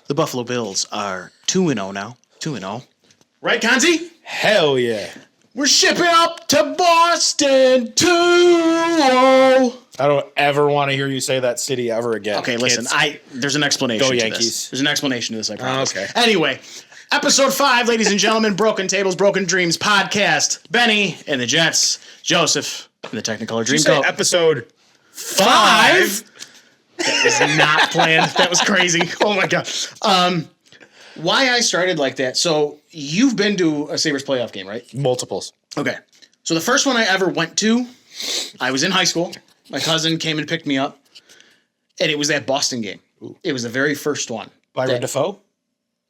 The Buffalo Bills are 2-0 now. 2-0. Right, Kanzi? Hell yeah. We're shipping up to Boston 2-0. I don't ever want to hear you say that city ever again. Okay, listen. There's an explanation Go to Yankees. this. There's an explanation to this, I promise. Okay. Anyway, episode 5, ladies and gentlemen, Broken Tables, Broken Dreams podcast. Benny and the Jets. Joseph and the Technicolor Dreamcoat. Episode 5? That was not planned. That was crazy. Oh, my God. Why I started like that. So you've been to a Sabres playoff game, right? Multiples. Okay. So the first one I ever went to, I was in high school. My cousin came and picked me up, and it was that Boston game. Ooh. It was the very first one. Byron Defoe?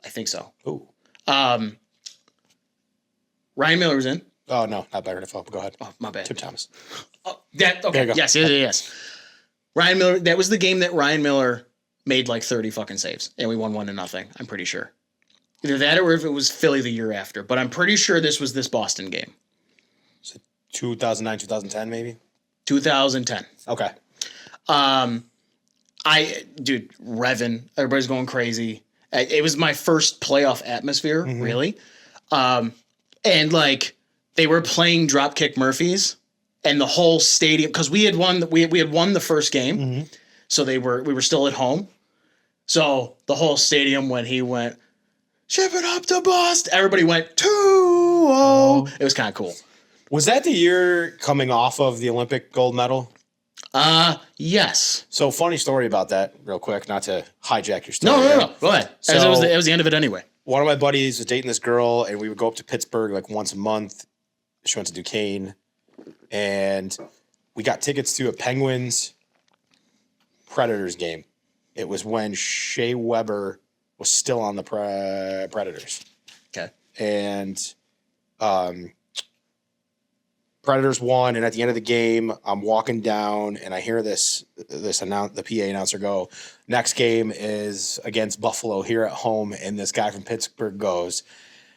I think so. Ooh. Ryan Miller was in. Oh, no, not Byron Defoe. Go ahead. Oh, my bad. Tim Thomas. Oh, okay. Yes. Ryan Miller, that was the game that Ryan Miller made like 30 fucking saves, and we won 1-0, I'm pretty sure. Either that or if it was Philly the year after, but I'm pretty sure this was this Boston game. So 2009, 2010, maybe? 2010. Okay. Revin, everybody's going crazy. It was my first playoff atmosphere, really. And like they were playing Dropkick Murphys, and the whole stadium, because we had won the first game, so we were still at home. So the whole stadium, when he went, ship it up to Boston, everybody went 2-0. It was kind of cool. Was that the year coming off of the Olympic gold medal? Yes. So funny story about that, real quick, not to hijack your story. No. Go ahead. So, it was the end of it anyway. One of my buddies was dating this girl, and we would go up to Pittsburgh like once a month. She went to Duquesne, and we got tickets to a Penguins Predators game. It was when Shea Weber was still on the Predators. Okay. And Predators won, and at the end of the game, I'm walking down, and I hear the PA announcer go, next game is against Buffalo here at home, and this guy from Pittsburgh goes,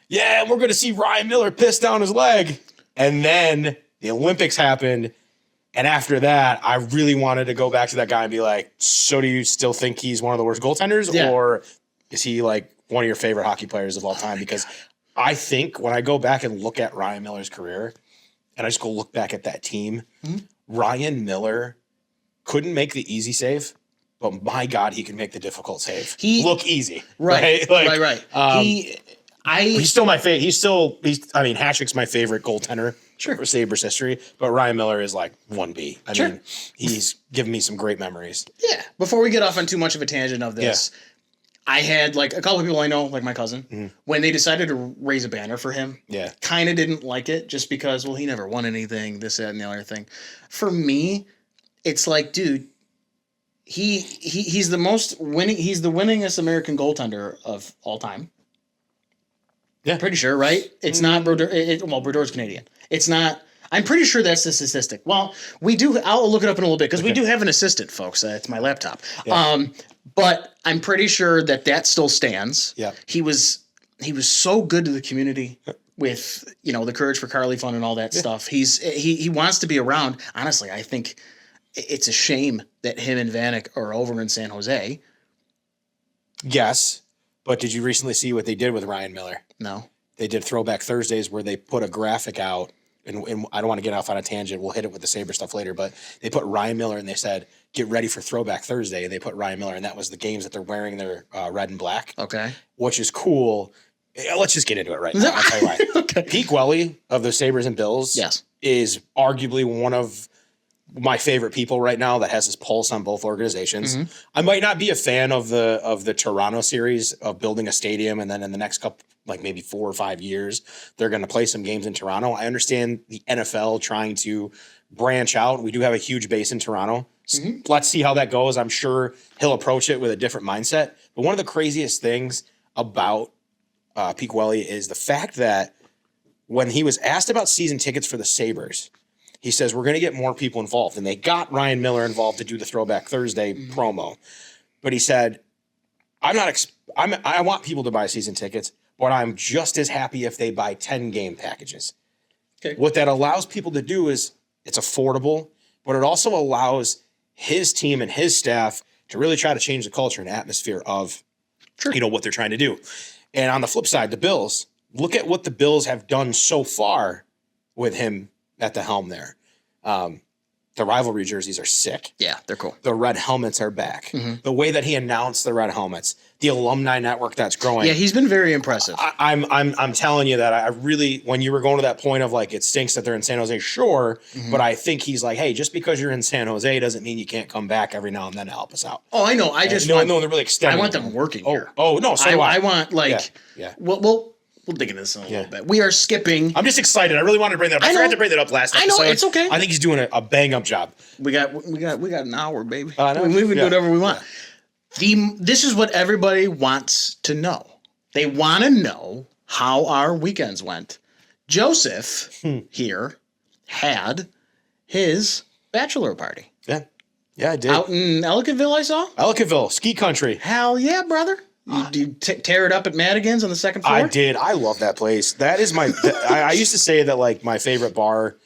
yeah, we're going to see Ryan Miller piss down his leg. And then the Olympics happened, and after that, I really wanted to go back to that guy and be like, so do you still think he's one of the worst goaltenders, or is he like one of your favorite hockey players of all time? Because I think when I go back and look at Ryan Miller's career, and I just go look back at that team, Ryan Miller couldn't make the easy save, but my God, he can make the difficult save. Look easy. Right. Right. He's still my favorite. Hashick's my favorite goaltender for Sabres history, but Ryan Miller is like 1B. I mean, he's given me some great memories. Yeah. Before we get off on too much of a tangent of this, I had like a couple of people I know, like my cousin, when they decided to raise a banner for him, kind of didn't like it just because, well, he never won anything, this, that, and the other thing. For me, it's like, dude, he's the most winning, he's the winningest American goaltender of all time. Yeah. Pretty sure, right? It's not Brodeur. Brodeur's Canadian. It's not. I'm pretty sure that's the statistic. Well, I'll look it up in a little bit because we do have an assistant, folks. It's my laptop. Yeah. But I'm pretty sure that still stands. Yeah. He was so good to the community with, the Courage for Carly Fund and all that stuff. He wants to be around. Honestly, I think it's a shame that him and Vanek are over in San Jose. Yes. But did you recently see what they did with Ryan Miller? No. They did Throwback Thursdays where they put a graphic out, and I don't want to get off on a tangent. We'll hit it with the Sabre stuff later, but they put Ryan Miller and they said, get ready for Throwback Thursday. And they put Ryan Miller, and that was the games that they're wearing their red and black. Okay. Which is cool. Let's just get into it right now. I'll tell you why. Okay. Pete Welly of the Sabres and Bills is arguably one of my favorite people right now that has his pulse on both organizations. I might not be a fan of the Toronto series of building a stadium, and then in the next couple, like maybe 4 or 5 years, they're going to play some games in Toronto. I understand the NFL trying to branch out. We do have a huge base in Toronto. Let's see how that goes. I'm sure he'll approach it with a different mindset. But one of the craziest things about Pete Welly is the fact that when he was asked about season tickets for the Sabres, he says, we're going to get more people involved. And they got Ryan Miller involved to do the Throwback Thursday promo. But he said, I want people to buy season tickets, but I'm just as happy if they buy 10 game packages. Okay. What that allows people to do is it's affordable, but it also allows his team and his staff to really try to change the culture and atmosphere of what they're trying to do. And on the flip side, the Bills, look at what the Bills have done so far with him at the helm there. The rivalry jerseys are sick. Yeah, they're cool. The red helmets are back. Mm-hmm. The way that he announced the red helmets, the alumni network that's growing. Yeah, he's been very impressive. I'm telling you that I really, when you were going to that point of like, it stinks that they're in San Jose, sure. Mm-hmm. But I think he's like, hey, just because you're in San Jose doesn't mean you can't come back every now and then to help us out. Oh, I know. I just want, they're really extending. I want them working here. Oh no, so I want like, yeah. We'll dig into this in a little bit. We are skipping. I'm just excited. I really wanted to bring that up. I forgot to bring that up last episode. I know, it's okay. I think he's doing a bang up job. We got an hour, baby. I know. We can do whatever we want. Yeah. This is what everybody wants to know. They want to know how our weekends went. Joseph here had his bachelor party. Yeah. Yeah, I did. Out in Ellicottville, I saw. Ellicottville, ski country. Hell yeah, brother. You tear it up at Madigan's on the second floor? I did. I love that place. That is my. I used to say that like my favorite bar.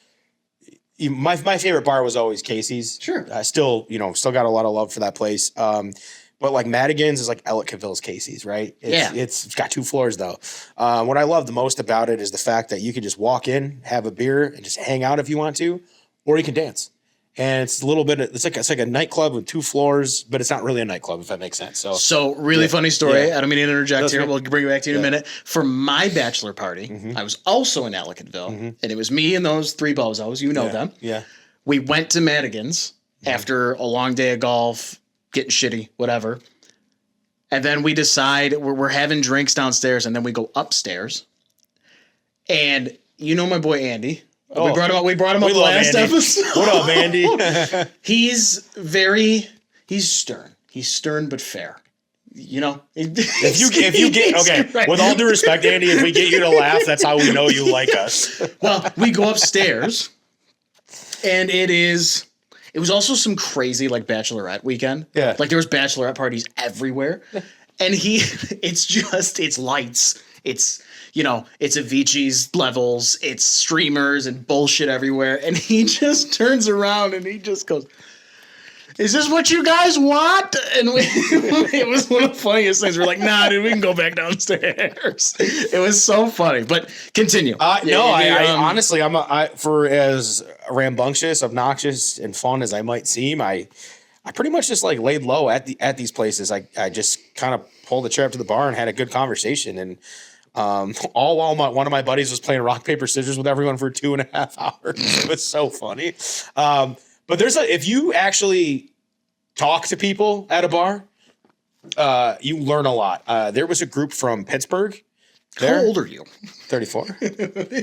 My favorite bar was always Casey's. Sure. I still got a lot of love for that place. But like Madigan's is like Ellicottville's Casey's, right? It's got 2 floors though. What I love the most about it is the fact that you can just walk in, have a beer, and just hang out if you want to, or you can dance. And it's a little bit. It's like a nightclub with 2 floors, but it's not really a nightclub, if that makes sense. So really funny story. I don't mean to interject here. We'll bring it back to you in a minute. For my bachelor party, I was also in Ellicottville, and it was me and those 3 bozos. You know them. Yeah. We went to Madigan's after a long day of golf, getting shitty, whatever. And then we decide we're having drinks downstairs, and then we go upstairs. And you know my boy Andy. We brought him up last episode. What up, Andy? He's stern. He's stern but fair. You know, if you get okay, right. With all due respect, Andy, if we get you to laugh, that's how we know you like us. Well, we go upstairs, and it was also some crazy like bachelorette weekend. Yeah, like there was bachelorette parties everywhere, and it's lights. It's Avicii's levels, it's streamers and bullshit everywhere. And he just turns around and he just goes, "Is this what you guys want?" And it was one of the funniest things. We're like, "Nah, dude, we can go back downstairs." It was so funny, but continue. Honestly, for as rambunctious, obnoxious, and fun as I might seem, I pretty much just like laid low at these places. I just kind of pulled the chair up to the bar and had a good conversation. And all while one of my buddies was playing rock, paper, scissors with everyone for 2.5 hours. It was so funny. But if you actually talk to people at a bar, you learn a lot. There was a group from Pittsburgh. How old are you? 34.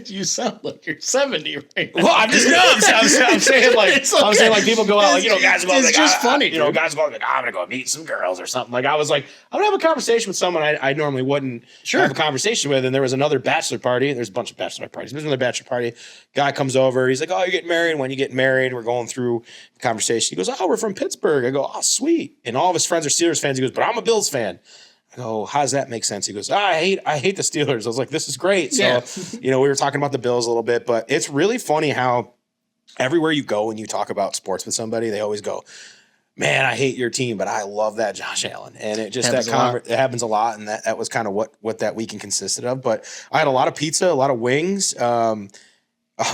You sound like you're 70 right now. Well, I'm saying like people go out like, guys go it's just funny. Guys go like, I'm gonna go meet some girls or something. Like I was like, I'm gonna have a conversation with someone I normally wouldn't have a conversation with. And there was another bachelor party. There's a bunch of bachelor parties. There's another bachelor party. Guy comes over. He's like, "Oh, you're getting married. When you get married?" We're going through the conversation. He goes, "Oh, we're from Pittsburgh." I go, "Oh, sweet." And all of his friends are Steelers fans. He goes, "But I'm a Bills fan." I go, "How does that make sense?" He goes, I hate the Steelers. I was like, "This is great." So, we were talking about the Bills a little bit, but it's really funny how everywhere you go and you talk about sports with somebody, they always go, "Man, I hate your team, but I love that Josh Allen." And it happens a lot. And that was kind of what that weekend consisted of. But I had a lot of pizza, a lot of wings.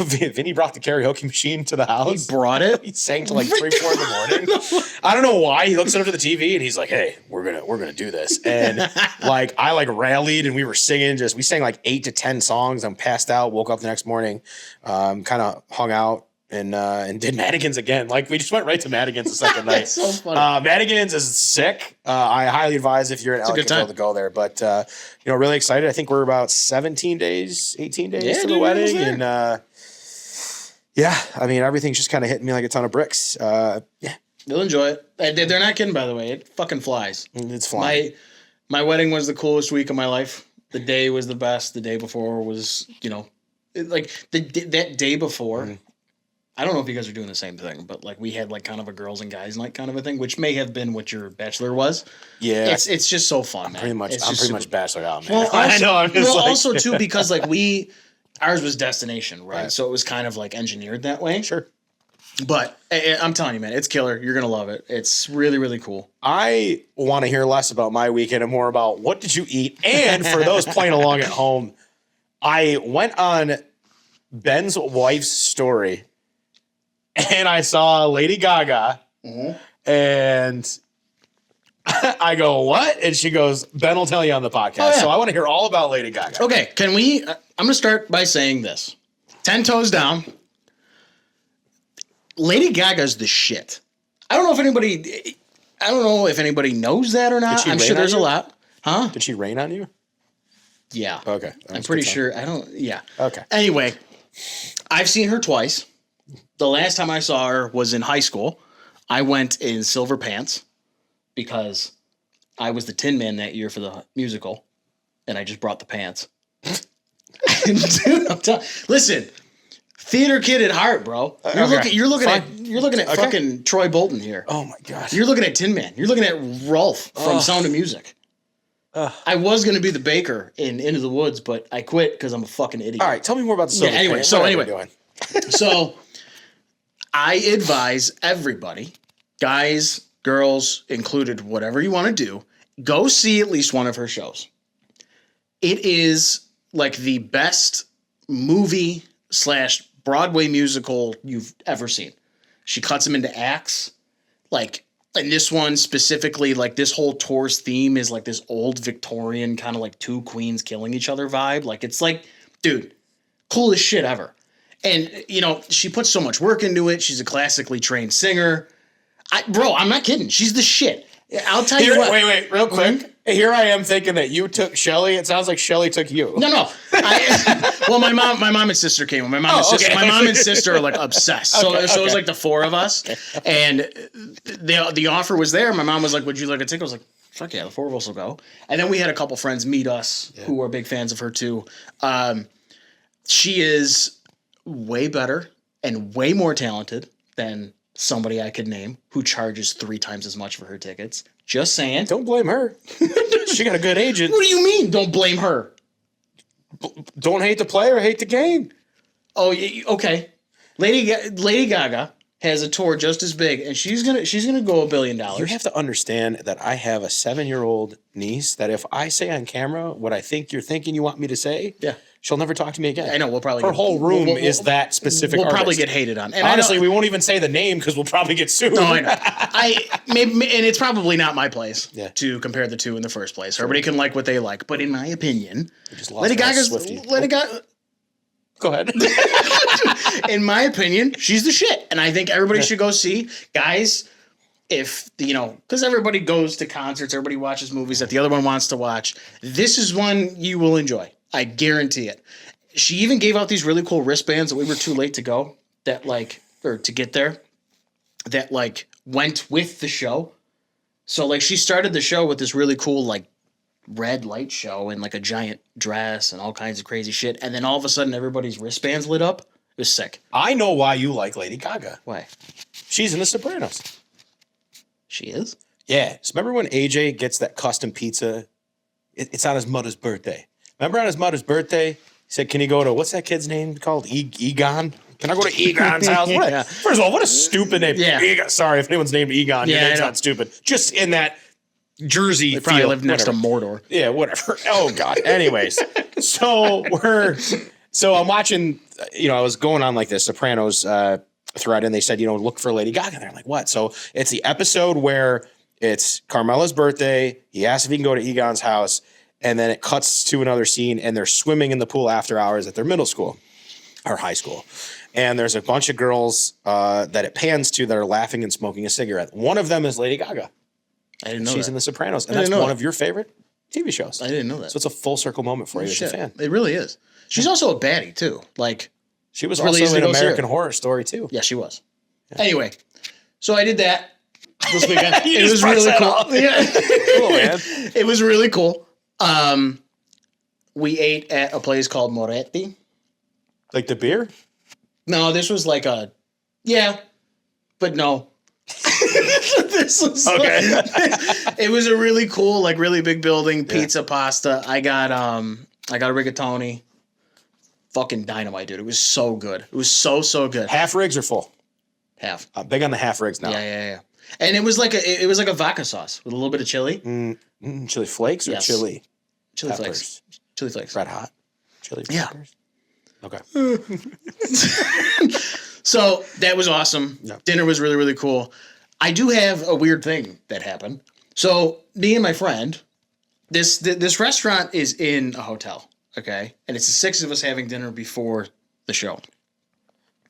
Vinny brought the karaoke machine to the house. He brought it. He sang till like 3-4 in the morning. I don't know why. He looks up to the TV and he's like, "Hey, we're gonna do this." And I rallied and we were singing. We sang like 8 to 10 songs. I'm passed out. Woke up the next morning, kind of hung out and did Madigan's again. Like we just went right to Madigan's the second night. That's so funny. Madigan's is sick. I highly advise if you're in Ellicottville to go there. But really excited. I think we're about 18 days to the wedding, and everything's just kind of hitting me like a ton of bricks. You'll enjoy it. They're not kidding, by the way. It fucking flies. It's flying. My wedding was the coolest week of my life. The day was the best. The day before was, that day before. Mm-hmm. I don't know if you guys are doing the same thing, but we had kind of a girls and guys night kind of a thing, which may have been what your bachelor was. Yeah, it's just so fun. Man. I'm pretty much bachelor out, man. Well, I know. Also too because ours was destination, right? So it was kind of engineered that way. Sure. But I'm telling you, man, it's killer. You're gonna love it. It's really, really cool. I want to hear less about my weekend and more about what did you eat. And for those playing along at home, I went on Ben's wife's story and I saw Lady Gaga, and I go, what? And she goes, Ben will tell you on the podcast. Oh, yeah. So I want to hear all about Lady Gaga. Okay, can we? I'm going to start by saying this. 10 toes down. Lady Gaga's the shit. I don't know if anybody knows that or not. I'm sure there's a lot. Huh? Did she rain on you? Yeah. Okay. I'm pretty sure. Yeah. Okay. Anyway, I've seen her twice. The last time I saw her was in high school. I went in silver pants because I was the Tin Man that year for the musical, and I just brought the pants. Dude, listen, theater kid at heart, bro. You're looking at fucking Troy Bolton here. Oh my gosh. You're looking at Tin Man. You're looking at Rolf from Sound of Music. I was going to be the baker in Into the Woods, but I quit because I'm a fucking idiot. All right, tell me more about the silver pants. So I advise everybody, guys, girls included, whatever you want to do, go see at least one of her shows. It is like the best movie / Broadway musical you've ever seen. She cuts them into acts. Like, and this one specifically, like this whole tour's theme is like this old Victorian kind of like two queens killing each other vibe. Like, it's like, dude, coolest shit ever. And, you know, she puts so much work into it. She's a classically trained singer. Bro, I'm not kidding. She's the shit. I'll tell you what. Wait, real quick. Mm-hmm. Here I am thinking that you took Shelly. It sounds like Shelly took you. No. Well, my mom and sister came. My mom and sister are like obsessed. So it was like the four of us, and the offer was there. My mom was like, "Would you like a ticket?" I was like, "Fuck yeah, the four of us will go." And then we had a couple friends meet us who are big fans of her too. She is way better and way more talented than somebody I could name who charges 3 times as much for her tickets. Just saying. Don't blame her. She got a good agent. What do you mean, don't blame her? Don't hate the player, hate the game. Oh, okay. Lady Gaga has a tour just as big, and she's gonna go $1 billion. You have to understand that I have a 7-year-old niece that if I say on camera what I think you're thinking you want me to say, she'll nenever talk to me again. I know. We'll probably her whole room is that specific. We'll probably get hated on. And honestly, we won't even say the name because we'll probably get sued. No, I know. And it's probably not my place to compare the two in the first place. Everybody can like what they like, but in my opinion, Lady Gaga. Go ahead. In my opinion, she's the shit, and I think everybody should go see. Guys, if because everybody goes to concerts, everybody watches movies that the other one wants to watch. This is one you will enjoy. I guarantee it. She even gave out these really cool wristbands that we were too late to go or to get there that went with the show. So she started the show with this really cool red light show and a giant dress and all kinds of crazy shit. And then all of a sudden everybody's wristbands lit up. It was sick. I know why you like Lady Gaga. Why? She's in The Sopranos. She is? Yeah. So remember when AJ gets that custom pizza? It's on his mother's birthday. Remember on his mother's birthday, he said, can you go to, what's that kid's name called? Egon? Can I go to Egon's house? First of all, what a stupid name. Yeah. Egon. Sorry if anyone's named Egon. Yeah, it's not stupid. Just in that Jersey they probably lived next to Mordor. Yeah, whatever. Oh, God. Anyways, so I'm watching, I was going on the Sopranos thread, and they said, look for Lady Gaga. And I'm like, what? So it's the episode where it's Carmela's birthday. He asks if he can go to Egon's house. And then it cuts to another scene, and they're swimming in the pool after hours at their middle school or high school. And there's a bunch of girls that it pans to that are laughing and smoking a cigarette. One of them is Lady Gaga. I didn't know She's in The Sopranos, and that's one of your favorite TV shows. I didn't know that. So it's a full circle moment for you as a fan. It really is. She's also a baddie too. She was also in American Horror Story too. Yeah, she was. Yeah. Anyway, so I did that this weekend. It was really cool. Yeah. Cool, man. It was really cool. We ate at a place called Moretti. Like the beer? No, this was but no. This was okay. It was a really cool, really big building, pizza, pasta. I got a rigatoni. Fucking dynamite, dude. It was so good. It was so good. Half rigs or full? Half. I'm big on the half rigs now. Yeah. And it was like a vodka sauce with a little bit of chili. Chili flakes or chili? Chili flakes. Chili flakes. Red hot. Chili peppers. Okay. So that was awesome. Yep. Dinner was really, really cool. I do have a weird thing that happened. So me and my friend, this restaurant is in a hotel, okay? And it's the 6 of us having dinner before the show.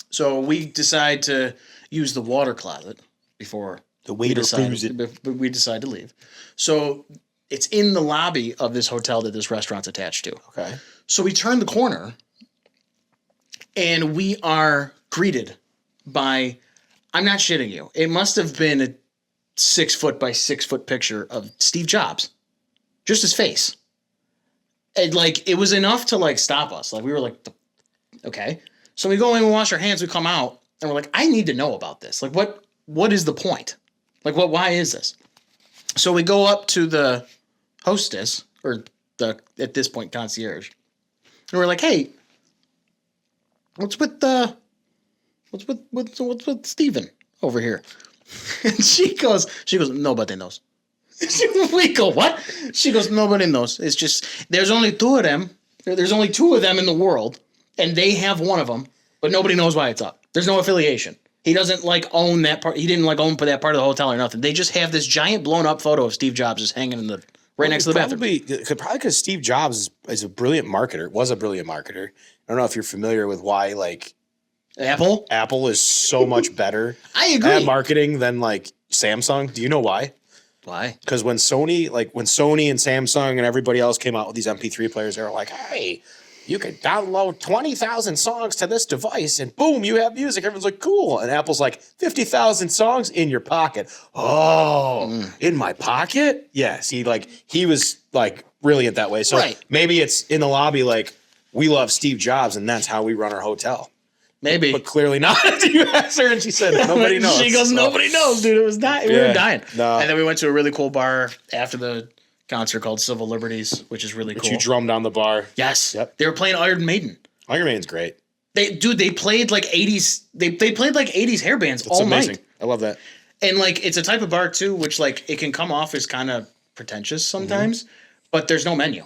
So we decide to use the water closet before we decide to leave. So it's in the lobby of this hotel that this restaurant's attached to. Okay. So we turn the corner and we are greeted by, I'm not shitting you, it must have been a 6 foot by 6 foot picture of Steve Jobs. Just his face. And like, it was enough to like stop us. Like we were like, okay. So we go in and wash our hands, we come out, and we're like, I need to know about this. Like what is the point? Like why is this? So we go up to the hostess, or at this point, concierge. And we're like, hey, what's with Steven over here? And she goes, nobody knows. We go, what? She goes, nobody knows. It's just, there's only 2 of them. There's only 2 of them in the world, and they have one of them, but nobody knows why it's up. There's no affiliation. He doesn't like own that part. He didn't like own that part of the hotel or nothing. They just have this giant blown up photo of Steve Jobs just hanging in right next to the bathroom. Probably because Steve Jobs is a brilliant marketer. Was a brilliant marketer. I don't know if you're familiar with why like Apple is so much better. I agree. At marketing than like Samsung. Do you know why? Why? Because when Sony and Samsung and everybody else came out with these MP3 players, they were like, hey, you can download 20,000 songs to this device and boom, you have music. Everyone's like, cool. And Apple's like, 50,000 songs in your pocket. Oh, in my pocket? Yeah. See, like he was like brilliant that way. So maybe it's in the lobby like, we love Steve Jobs and that's how we run our hotel. Maybe. But clearly not. You asked her and she said, nobody knows. She goes, nobody knows, dude. It was dying. We were dying. No. And then we went to a really cool bar after the concert called Civil Liberties, which is really cool. You drummed on the bar. Yes. Yep. They were playing Iron Maiden. Iron Maiden's great. They played like 80s. They played like 80s hair bands all amazing. Night. I love that. And like it's a type of bar too, which like it can come off as kind of pretentious sometimes, but there's no menu.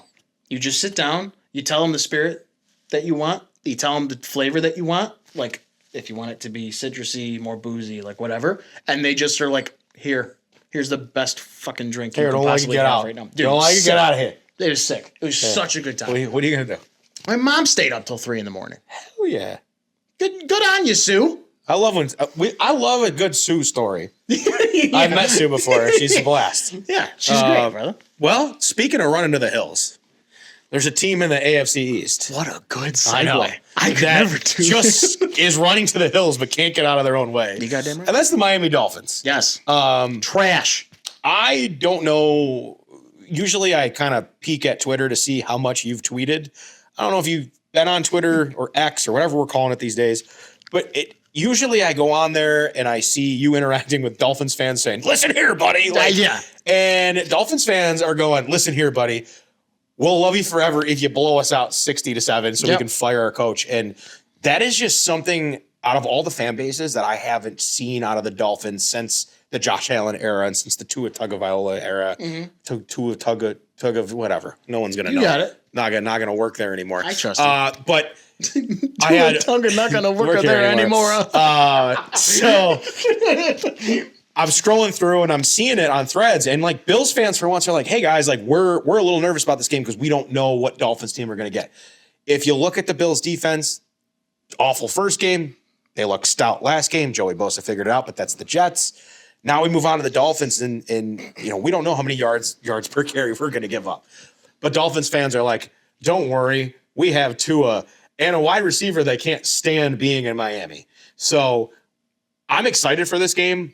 You just sit down, you tell them the spirit that you want, you tell them the flavor that you want, like if you want it to be citrusy, more boozy, like whatever, and they just are like, here's the best fucking drink you can possibly have right now. Dude, don't like you get out of here. It was sick. It was such a good time. What are you gonna do? My mom stayed up till 3 a.m. Hell yeah. Good on you, Sue. I love a good Sue story. I've met Sue before. She's a blast. Yeah, she's great, brother. Well, speaking of running to the hills, there's a team in the AFC East. What a good segue. I know. I could never do just is running to the hills but can't get out of their own way. You goddamn right. And that's the Miami Dolphins. Yes. Trash. I don't know. Usually I kind of peek at Twitter to see how much you've tweeted. I don't know if you've been on Twitter or X or whatever we're calling it these days, but usually I go on there and I see you interacting with Dolphins fans saying, listen here, buddy. Like, yeah. And Dolphins fans are going, listen here, buddy. We'll love you forever if you blow us out 60-7 so we can fire our coach. And that is just something out of all the fan bases that I haven't seen out of the Dolphins since the Josh Allen era and since the Tua Tagovailoa era. Tua Tug of whatever. No one's going to know. You got it. Not gonna work there anymore. I trust you. But I had Tonga not gonna work there anymore. So I'm scrolling through and I'm seeing it on threads, and like Bills fans for once are like, "Hey guys, like we're a little nervous about this game because we don't know what Dolphins team we're gonna get." If you look at the Bills defense, awful first game. They look stout last game. Joey Bosa figured it out, but that's the Jets. Now we move on to the Dolphins, and we don't know how many yards per carry we're gonna give up. But Dolphins fans are like, don't worry, we have Tua and a wide receiver that can't stand being in Miami. So I'm excited for this game.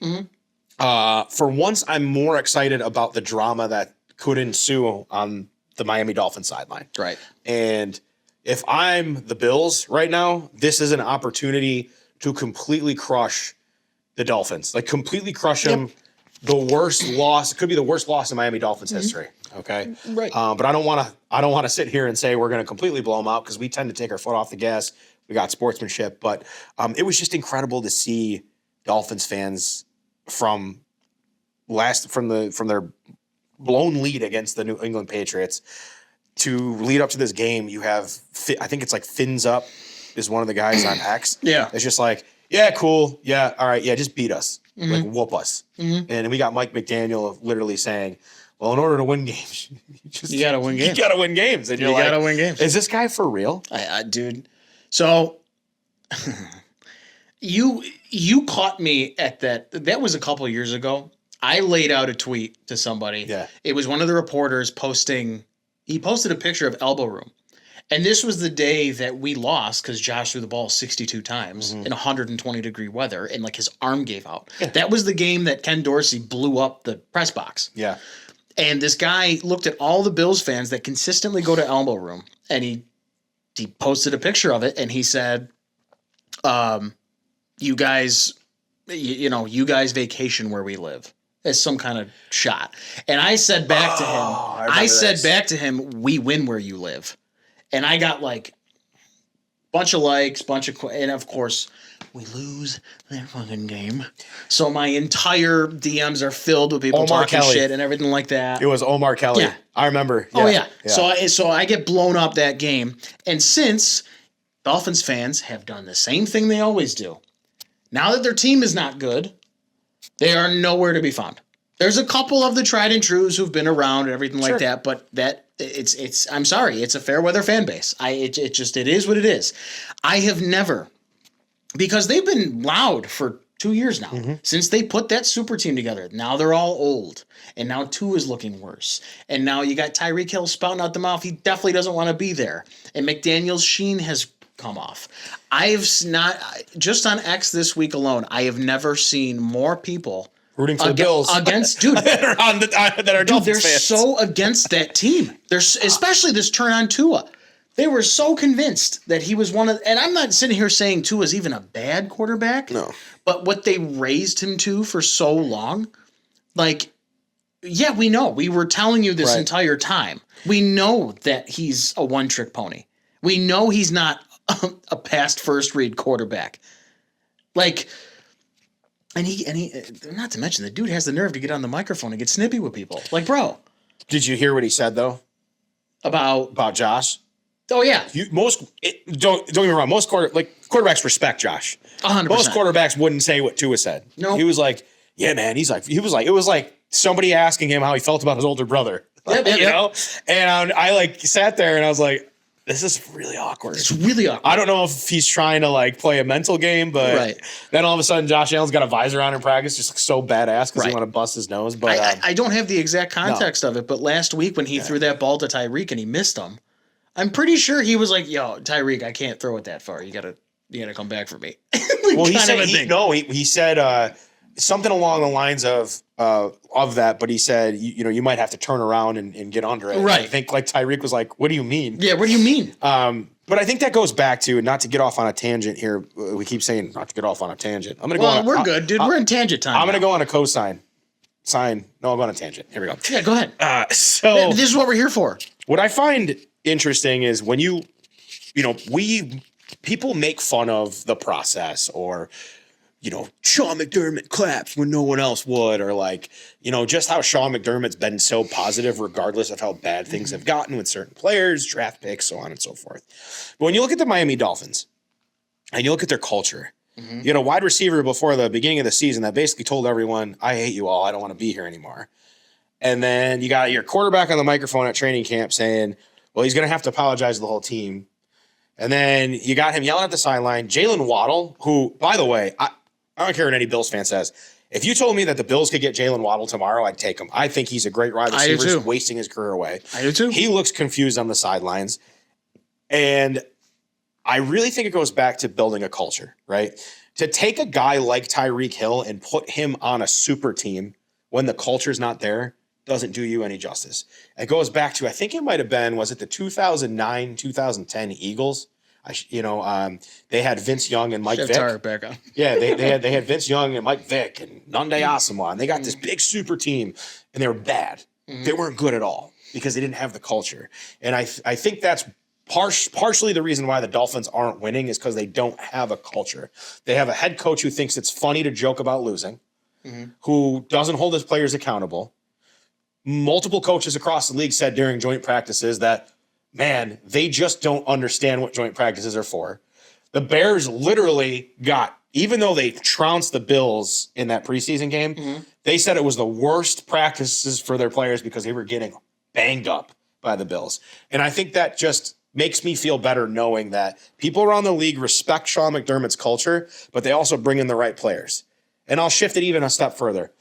For once, I'm more excited about the drama that could ensue on the Miami Dolphins sideline. Right. And if I'm the Bills right now, this is an opportunity to completely crush the Dolphins. Like completely crush them. The worst loss, it could be the worst loss in Miami Dolphins history. Okay. Right. But I don't want to sit here and say we're going to completely blow them out because we tend to take our foot off the gas. We got sportsmanship, but it was just incredible to see Dolphins fans from their blown lead against the New England Patriots to lead up to this game. You have, I think it's like Fins Up is one of the guys on X. Yeah. It's just like, yeah, cool. Yeah. All right. Yeah. Just beat us. Like whoop us. And we got Mike McDaniel literally saying, well, in order to win games, you got to win games. You got to win games. And you got to win games. Is this guy for real? Dude. So you caught me at that. That was a couple of years ago. I laid out a tweet to somebody. Yeah. It was one of the reporters posting. He posted a picture of elbow room. And this was the day that we lost because Josh threw the ball 62 times in 120-degree weather and like his arm gave out. Yeah. That was the game that Ken Dorsey blew up the press box. Yeah. And this guy looked at all the Bills fans that consistently go to elbow room and he posted a picture of it and he said, you guys vacation where we live. As some kind of shot. And I said back to him, we win where you live. And I got like bunch of likes, and of course we lose that fucking game. So my entire DMs are filled with people talking shit and everything like that. It was Omar Kelly. Yeah. I remember. Yeah. Oh yeah. So I get blown up that game. And since Dolphins fans have done the same thing they always do, now that their team is not good, they are nowhere to be found. There's a couple of the tried and trues who've been around and everything like that, but it's I'm sorry, it's a fair weather fan base. It is what it is. I have never, because they've been loud for 2 years now since they put that super team together. Now they're all old, and now Tua is looking worse, and now you got Tyreek Hill spouting out the mouth. He definitely doesn't want to be there, and McDaniel's sheen has come off. I've not just on X this week alone. I have never seen more people rooting for the Bills against dude that are Dolphins they're fans. So against that team. They're especially this turn on Tua. They were so convinced that he was one of, and I'm not sitting here saying Tua's even a bad quarterback. No, but what they raised him to for so long, like, yeah, we know. We were telling you this entire time. We know that he's a one-trick pony. We know he's not a past first read quarterback. Like, and he not to mention the dude has the nerve to get on the microphone and get snippy with people. Like, bro. Did you hear what he said though? About Josh? Oh yeah. Don't get me wrong. Most quarterbacks respect Josh. 100%. Most quarterbacks wouldn't say what Tua said. No. He was like, yeah, man. It was like somebody asking him how he felt about his older brother. Yep. You know? And I like sat there and I was like, this is really awkward. It's really awkward. I don't know if he's trying to like play a mental game, but then all of a sudden Josh Allen's got a visor on in practice, just looks so badass because he want to bust his nose. But I don't have the exact context of it, but last week when he threw that ball to Tyreek and he missed him, I'm pretty sure he was like, "Yo, Tyreek, I can't throw it that far. You gotta come back for me." Well, he said something along the lines of that, but he said, you might have to turn around and get under it. Right. I think like Tyreek was like, what do you mean? Yeah, what do you mean? But I think that goes back to, not to get off on a tangent here. We keep saying not to get off on a tangent. We're good, dude. We're in tangent time. I'm going to go on a cosine. No, I'm on a tangent. Here we go. Yeah, go ahead. So this is what we're here for. What I find interesting is when people make fun of the process, or Sean McDermott claps when no one else would, or like, just how Sean McDermott's been so positive regardless of how bad things have gotten with certain players, draft picks, so on and so forth. But when you look at the Miami Dolphins and you look at their culture, you had a wide receiver before the beginning of the season that basically told everyone, I hate you all. I don't want to be here anymore. And then you got your quarterback on the microphone at training camp saying, well, he's going to have to apologize to the whole team. And then you got him yelling at the sideline. Jalen Waddle, who, by the way, I don't care what any Bills fan says. If you told me that the Bills could get Jalen Waddle tomorrow, I'd take him. I think he's a great wide receiver. He's wasting his career away. I do too. He looks confused on the sidelines. And I really think it goes back to building a culture, right? To take a guy like Tyreek Hill and put him on a super team when the culture's not there doesn't do you any justice. It goes back to, I think it might have been, was it the 2009, 2010 Eagles? They had Vince Young and Mike Vick. Back on. Yeah, they had Vince Young and Mike Vick and Nande Asamoah, and they got this big super team, and they were bad. They weren't good at all because they didn't have the culture. And I think that's partially the reason why the Dolphins aren't winning is because they don't have a culture. They have a head coach who thinks it's funny to joke about losing, who doesn't hold his players accountable. Multiple coaches across the league said during joint practices that, man, they just don't understand what joint practices are for. The Bears literally got, even though they trounced the Bills in that preseason game, they said it was the worst practices for their players because they were getting banged up by the Bills. And I think that just makes me feel better knowing that people around the league respect Sean McDermott's culture, but they also bring in the right players. And I'll shift it even a step further.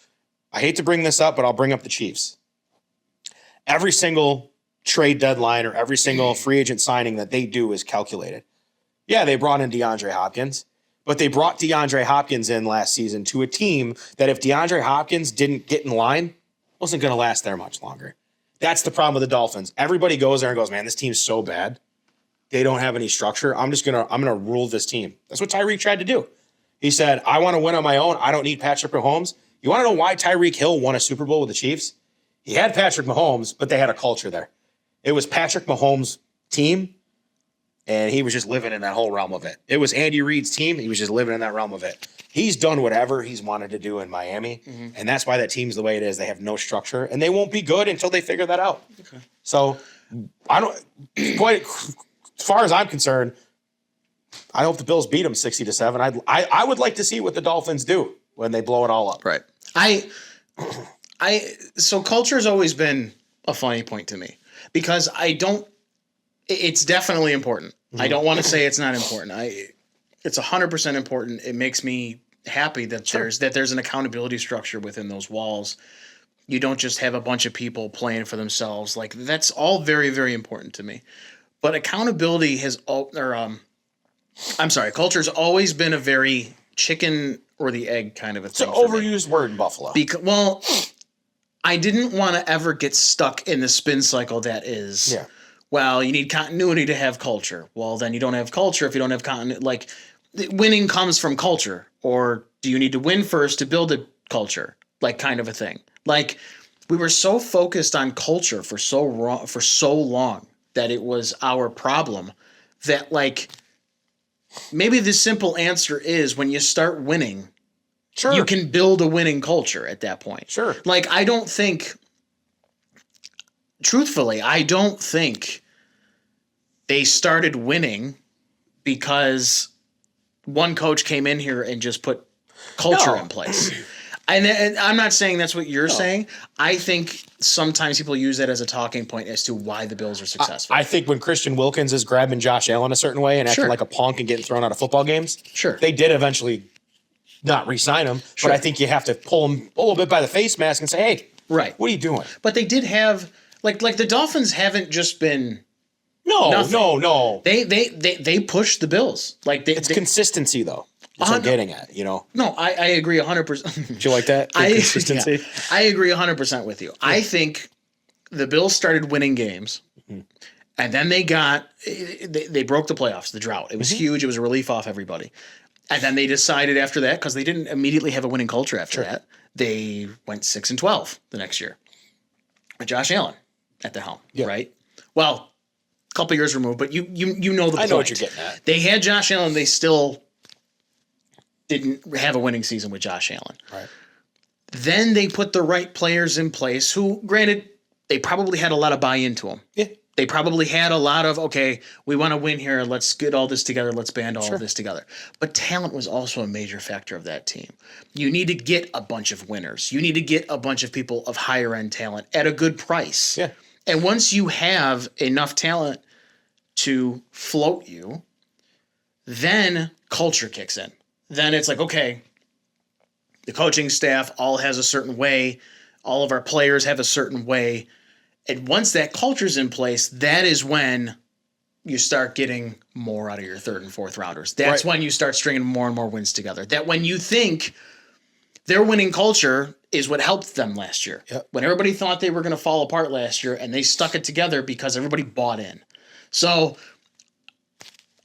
I hate to bring this up, but I'll bring up the Chiefs. Every single trade deadline or every single free agent signing that they do is calculated. Yeah, they brought in DeAndre Hopkins, but they brought DeAndre Hopkins in last season to a team that if DeAndre Hopkins didn't get in line, wasn't going to last there much longer. That's the problem with the Dolphins. Everybody goes there and goes, man, this team's so bad. They don't have any structure. I'm gonna rule this team. That's what Tyreek tried to do. He said, I want to win on my own. I don't need Patrick Mahomes. You want to know why Tyreek Hill won a Super Bowl with the Chiefs? He had Patrick Mahomes, but they had a culture there. It was Patrick Mahomes' team, and he was just living in that whole realm of it. It was Andy Reid's team. He was just living in that realm of it. He's done whatever he's wanted to do in Miami, and that's why that team's the way it is. They have no structure, and they won't be good until they figure that out. Okay. So, as far as I'm concerned, I hope the Bills beat them 60-7. I would like to see what the Dolphins do when they blow it all up. Right. So culture has always been a funny point to me because it's definitely important. I don't want to say it's not important. It's 100% important. It makes me happy that there's an accountability structure within those walls. You don't just have a bunch of people playing for themselves. Like that's all very, very important to me. But accountability culture's always been a very chicken or the egg kind of a thing. It's an overused word in Buffalo. I didn't want to ever get stuck in the spin cycle that is, well, you need continuity to have culture. Well, then you don't have culture if you don't have continuity. Like, winning comes from culture. Or do you need to win first to build a culture? Like, kind of a thing. Like, we were so focused on culture for so long that it was our problem that, like, maybe the simple answer is when you start winning, you can build a winning culture at that point. Sure. Like, truthfully, I don't think they started winning because one coach came in here and just put culture in place. And I'm not saying that's what you're saying. I think sometimes people use that as a talking point as to why the Bills are successful. I think when Christian Wilkins is grabbing Josh Allen a certain way and acting like a punk and getting thrown out of football games, they did eventually not re-sign him. But I think you have to pull him a little bit by the face mask and say, hey, what are you doing? But they did have like the Dolphins haven't just been No. They pushed the Bills. Like it's consistency though. That's what I'm getting at, you know. No, I agree 100%. Did you like that? Consistency? Yeah, I agree 100% with you. Yeah. I think the Bills started winning games, and then they broke the playoffs, the drought. It was huge. It was a relief off everybody. And then they decided after that, because they didn't immediately have a winning culture after that, they went 6-12 the next year with Josh Allen at the helm, right? Well, a couple years removed, but you know the point. I know what you're getting at. They had Josh Allen. They still didn't have a winning season with Josh Allen. Right. Then they put the right players in place who, granted, they probably had a lot of buy-in to them. Yeah. They probably had a lot of, okay, we want to win here. Let's get all this together. Let's band all of this together. But talent was also a major factor of that team. You need to get a bunch of winners. You need to get a bunch of people of higher-end talent at a good price. Yeah. And once you have enough talent to float you, then culture kicks in. Then it's like, okay, the coaching staff all has a certain way. All of our players have a certain way. And once that culture's in place, that is when you start getting more out of your third and fourth rounders. That's when you start stringing more and more wins together. That when you think their winning culture is what helped them last year. Yep. When everybody thought they were going to fall apart last year, and they stuck it together because everybody bought in. So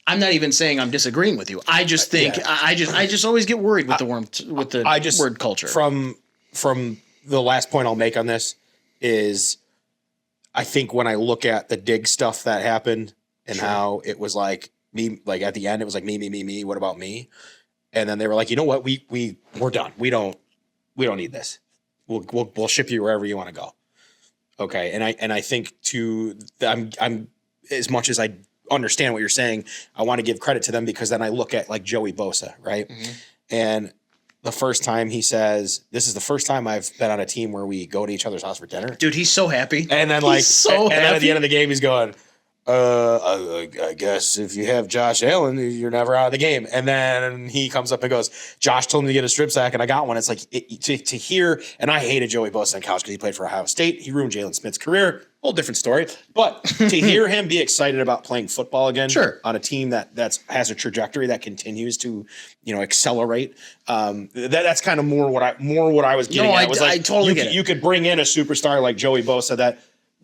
I'm not even saying I'm disagreeing with you. I just think I just always get worried with the word culture. From the last point I'll make on this is, I think when I look at the dig stuff that happened and how it was like me, like at the end, it was like me. What about me? And then they were like, you know what? We're done. We don't need this. We'll ship you wherever you want to go. Okay. And I think I'm as much as I understand what you're saying, I want to give credit to them because then I look at like Joey Bosa, right? Mm-hmm. And the first time he says, this is the first time I've been on a team where we go to each other's house for dinner. Dude, he's so happy. And then like, and then at the end of the game, he's going, I guess if you have Josh Allen, you're never out of the game. And then he comes up and goes, Josh told me to get a strip sack, and I got one. It's like to hear, and I hated Joey Bosa on couch because he played for Ohio State. He ruined Jalen Smith's career. Whole different story. But to hear him be excited about playing football again on a team that has a trajectory that continues to, accelerate. That's kind of more what I was getting at. I totally get it. You could bring in a superstar like Joey Bosa that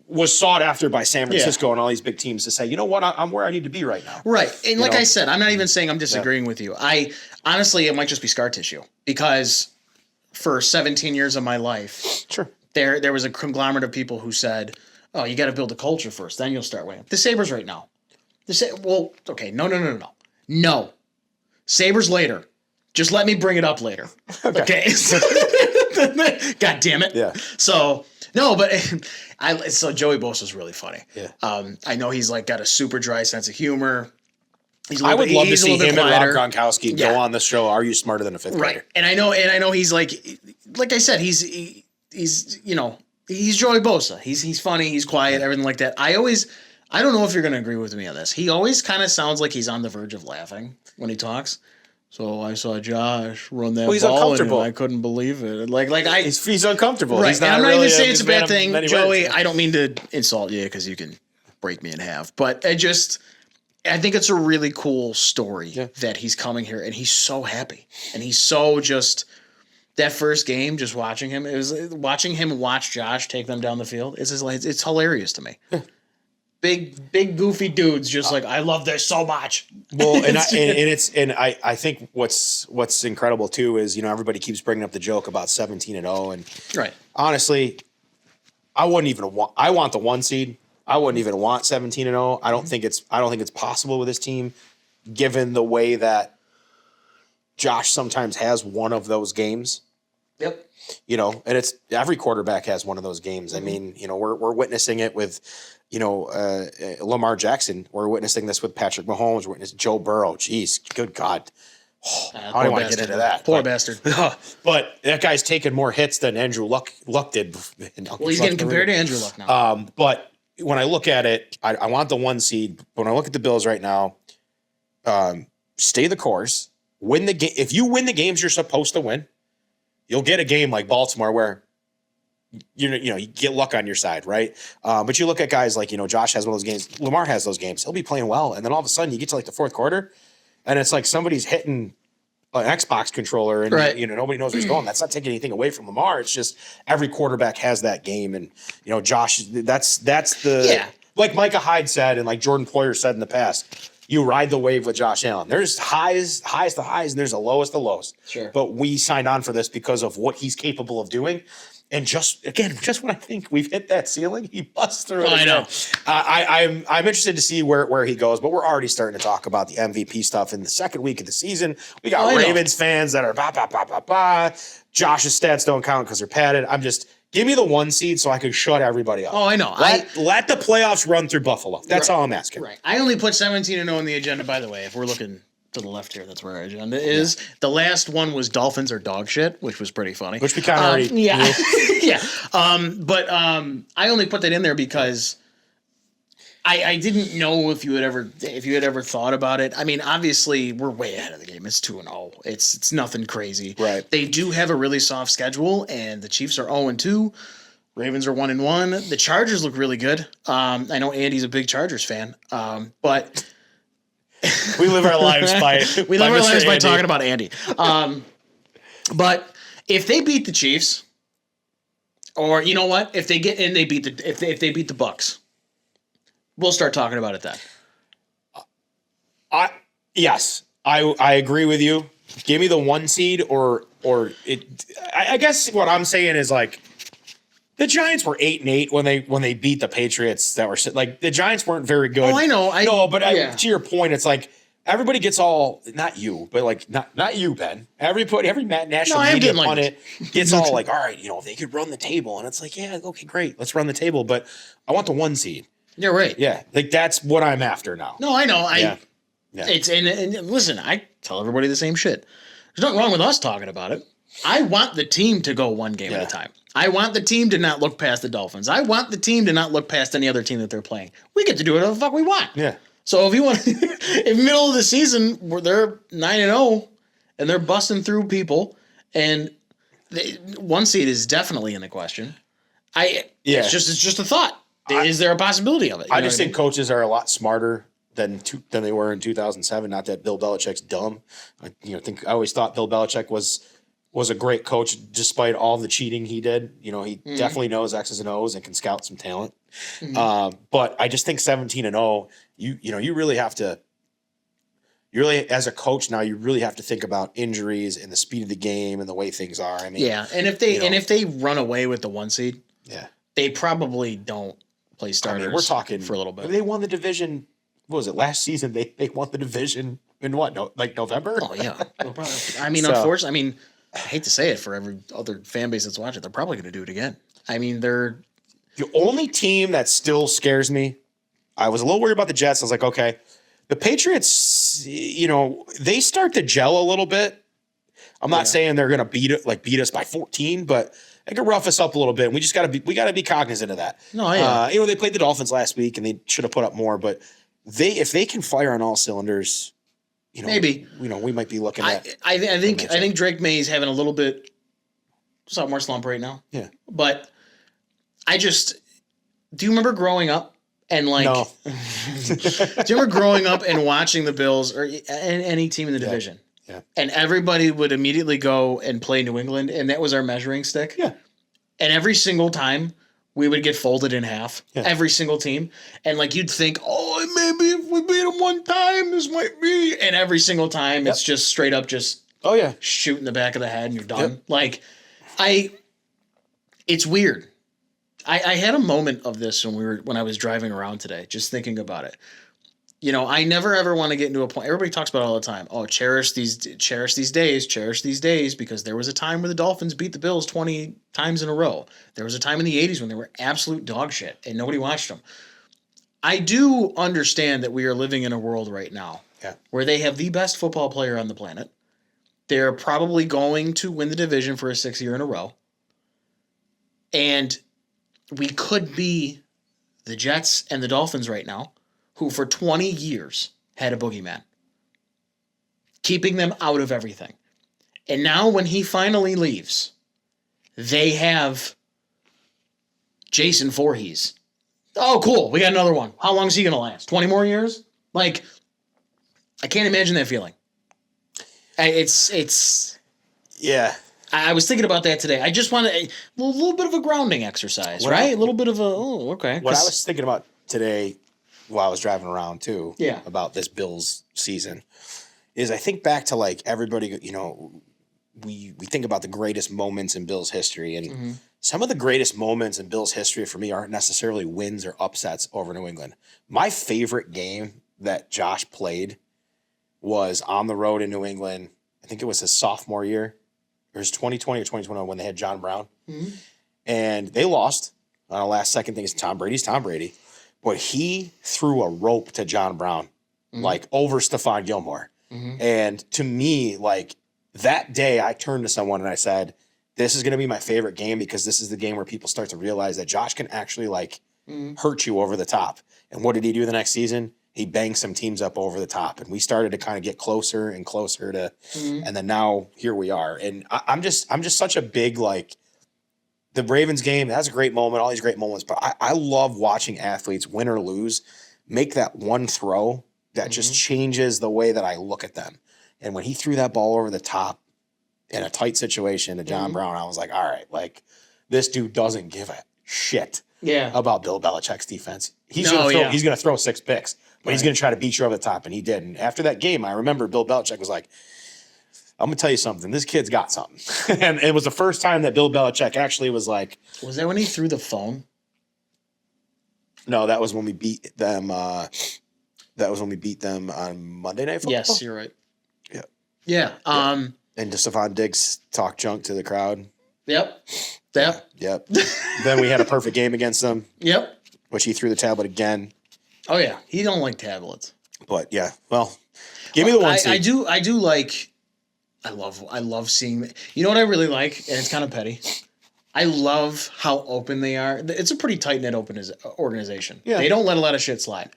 was sought after by San Francisco and all these big teams to say, you know what, I'm where I need to be right now. Right. And like I said, I'm not even saying I'm disagreeing with you. I honestly, it might just be scar tissue because for 17 years of my life, there was a conglomerate of people who said, oh, you got to build a culture first, then you'll start winning. The Sabres right now. Okay. No. Sabres later. Just let me bring it up later. Okay. God damn it. Yeah. So, no, but so Joey Bosa is really funny. Yeah. I know he's like got a super dry sense of humor. I would love to see him and Rob Gronkowski go on the show. Are you smarter than a fifth grader? Right. And I know he's like I said, he's Joey Bosa. He's funny. He's quiet. Everything like that. I don't know if you're going to agree with me on this. He always kind of sounds like he's on the verge of laughing when he talks. So I saw Josh run that ball and I couldn't believe it. He's uncomfortable. Right. He's not and I'm not really even saying it's a bad thing, Joey. Words. I don't mean to insult you because you can break me in half. But I think it's a really cool story that he's coming here and he's so happy. And he's so just that first game, just watching him. It was watching him watch Josh take them down the field. It's hilarious to me. Big goofy dudes, just like I love this so much. Well, I think what's incredible too is everybody keeps bringing up the joke about 17-0, and right. Honestly, I want the 1 seed. I wouldn't even want 17-0. I don't think it's possible with this team, given the way that Josh sometimes has one of those games. Yep. And it's every quarterback has one of those games. Mm-hmm. I mean, we're witnessing it with. Lamar Jackson. We're witnessing this with Patrick Mahomes. We're witnessing Joe Burrow. Jeez, good God. I don't want to get into that. Poor bastard. But that guy's taken more hits than Andrew Luck did. Well, he's getting compared to Andrew Luck now. But when I look at it, I want the 1 seed. When I look at the Bills right now, stay the course. Win the game. If you win the games you're supposed to win, you'll get a game like Baltimore where you get luck on your side, right? But you look at guys like, Josh has one of those games. Lamar has those games. He'll be playing well. And then all of a sudden you get to like the fourth quarter and it's like somebody's hitting an Xbox controller and, nobody knows where he's going. That's not taking anything away from Lamar. It's just every quarterback has that game. And, Josh, that's like Micah Hyde said and like Jordan Poyer said in the past, you ride the wave with Josh Allen. There's highs to highs, and there's the lowest to lows. Sure. But we signed on for this because of what he's capable of doing. And just when I think we've hit that ceiling, he busts through it. I know. I'm interested to see where he goes, but we're already starting to talk about the MVP stuff in the second week of the season. We got Ravens fans that are Josh's stats don't count because they're padded. Give me the 1 seed so I can shut everybody up. Oh, I know. Let the playoffs run through Buffalo. That's all I'm asking. Right. I only put 17-0 on the agenda, by the way, if we're looking to the left here, that's where our agenda is. Yeah. The last one was Dolphins or dog shit, which was pretty funny. Which we kind of already knew. Yeah. But I only put that in there because I didn't know if you had ever thought about it. I mean, obviously we're way ahead of the game. It's 2-0. It's nothing crazy. Right. They do have a really soft schedule, and the Chiefs are 0-2. Ravens are 1-1. The Chargers look really good. I know Andy's a big Chargers fan, but. We live our lives by talking about Andy. But if they beat the Chiefs, or you know what, if they get in, if they beat the Bucks, we'll start talking about it then. I agree with you. Give me the 1 seed or it. I guess what I'm saying is like The Giants were 8-8 when they beat the Patriots. That were like the Giants weren't very good. Oh, I know. I know, but to your point, it's like everybody gets all not you, but like not you, Ben. Every national media pundit gets all like, all right, if they could run the table, and it's like, yeah, okay, great, let's run the table, but I want the 1 seed. You're right. Yeah, like that's what I'm after now. No, I know. It's and listen, I tell everybody the same shit. There's nothing wrong with us talking about it. I want the team to go 1 game at a time. I want the team to not look past the Dolphins. I want the team to not look past any other team that they're playing. We get to do whatever the fuck we want. Yeah. So if you want, if middle of the season where they're 9-0 and they're busting through people, and 1 seed is definitely in the question. It's just a thought. Is there a possibility of it? I just think coaches are a lot smarter than they were in 2007. Not that Bill Belichick's dumb. I always thought Bill Belichick was a great coach despite all the cheating he did. He definitely knows X's and O's and can scout some talent. But I just think 17-0, you really have to, as a coach now, you really have to think about injuries and the speed of the game and the way things are. I mean, and if they run away with the 1 seed, they probably don't play starters. We're talking for a little bit. They won the division. What was it last season? They won the division in what? November? Oh yeah. Unfortunately, I hate to say it for every other fan base that's watching, they're probably going to do it again. I mean, they're the only team that still scares me. I was a little worried about the Jets. I was like, okay, the Patriots, they start to gel a little bit. I'm not saying they're going to beat us by 14, but they could rough us up a little bit. And we just got to be cognizant of that. No, yeah. They played the Dolphins last week and they should have put up more, but if they can fire on all cylinders, maybe we might be looking at. I think Drake May's having a little bit sophomore slump right now. Yeah, but do you remember growing up and no. Do you remember growing up and watching the Bills or any team in the division? Yeah, and everybody would immediately go and play New England, and that was our measuring stick. Yeah, and every single time we would get folded in half. Yeah. Every single team. And you'd think, maybe if we beat them 1 time, this might be. And every single time it's just straight up shoot in the back of the head and you're done. Yep. It's weird. I had a moment of this when I was driving around today, just thinking about it. I never ever want to get into a point. Everybody talks about it all the time. Oh, cherish these days, because there was a time where the Dolphins beat the Bills 20 times in a row. There was a time in the 80s when they were absolute dog shit and nobody watched them. I do understand that we are living in a world right now where they have the best football player on the planet. They're probably going to win the division for a 6th year in a row. And we could be the Jets and the Dolphins right now, who for 20 years had a boogeyman, keeping them out of everything. And now when he finally leaves, they have Jason Voorhees. Oh, cool. We got another one. How long is he going to last? 20 more years? I can't imagine that feeling. Yeah. I was thinking about that today. I just want a little bit of a grounding exercise, right? A little bit of okay. What I was thinking about today while I was driving around too, about this Bills season, is I think back to everybody, we think about the greatest moments in Bills history, and some of the greatest moments in Bills history for me aren't necessarily wins or upsets over New England. My favorite game that Josh played was on the road in New England. I think it was his sophomore year. It was 2020 or 2021 when they had John Brown. Mm-hmm. And they lost on a last-second thing. Tom Brady's Tom Brady. But he threw a rope to John Brown, over Stephon Gilmore. Mm-hmm. And to me, that day I turned to someone and I said, this is going to be my favorite game because this is the game where people start to realize that Josh can actually, hurt you over the top. And what did he do the next season? He banged some teams up over the top. And we started to kind of get closer and closer to and then now here we are. And I'm just such a big, the Ravens game, that's a great moment, all these great moments. But I love watching athletes, win or lose, make that one throw that just changes the way that I look at them. And when he threw that ball over the top in a tight situation to John Brown, I was like, all right, this dude doesn't give a shit about Bill Belichick's defense. He's going to throw 6 picks, but he's going to try to beat you over the top, and he did. And after that game, I remember Bill Belichick was like, I'm going to tell you something. This kid's got something. And it was the first time that Bill Belichick actually was like. Was that when he threw the phone? No, that was when we beat them. That was when we beat them on Monday Night Football. Yes, you're right. Yeah. Yeah. And Stephon Diggs talked junk to the crowd. Yep. Then we had a perfect game against them. Yep. Which he threw the tablet again. Oh, yeah. He don't like tablets. But, yeah. Well, give me the one seed. I do like... I love seeing... You know what I really like? And it's kind of petty. I love how open they are. It's a pretty tight-knit organization. Yeah. They don't let a lot of shit slide.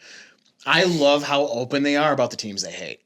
I love how open they are about the teams they hate.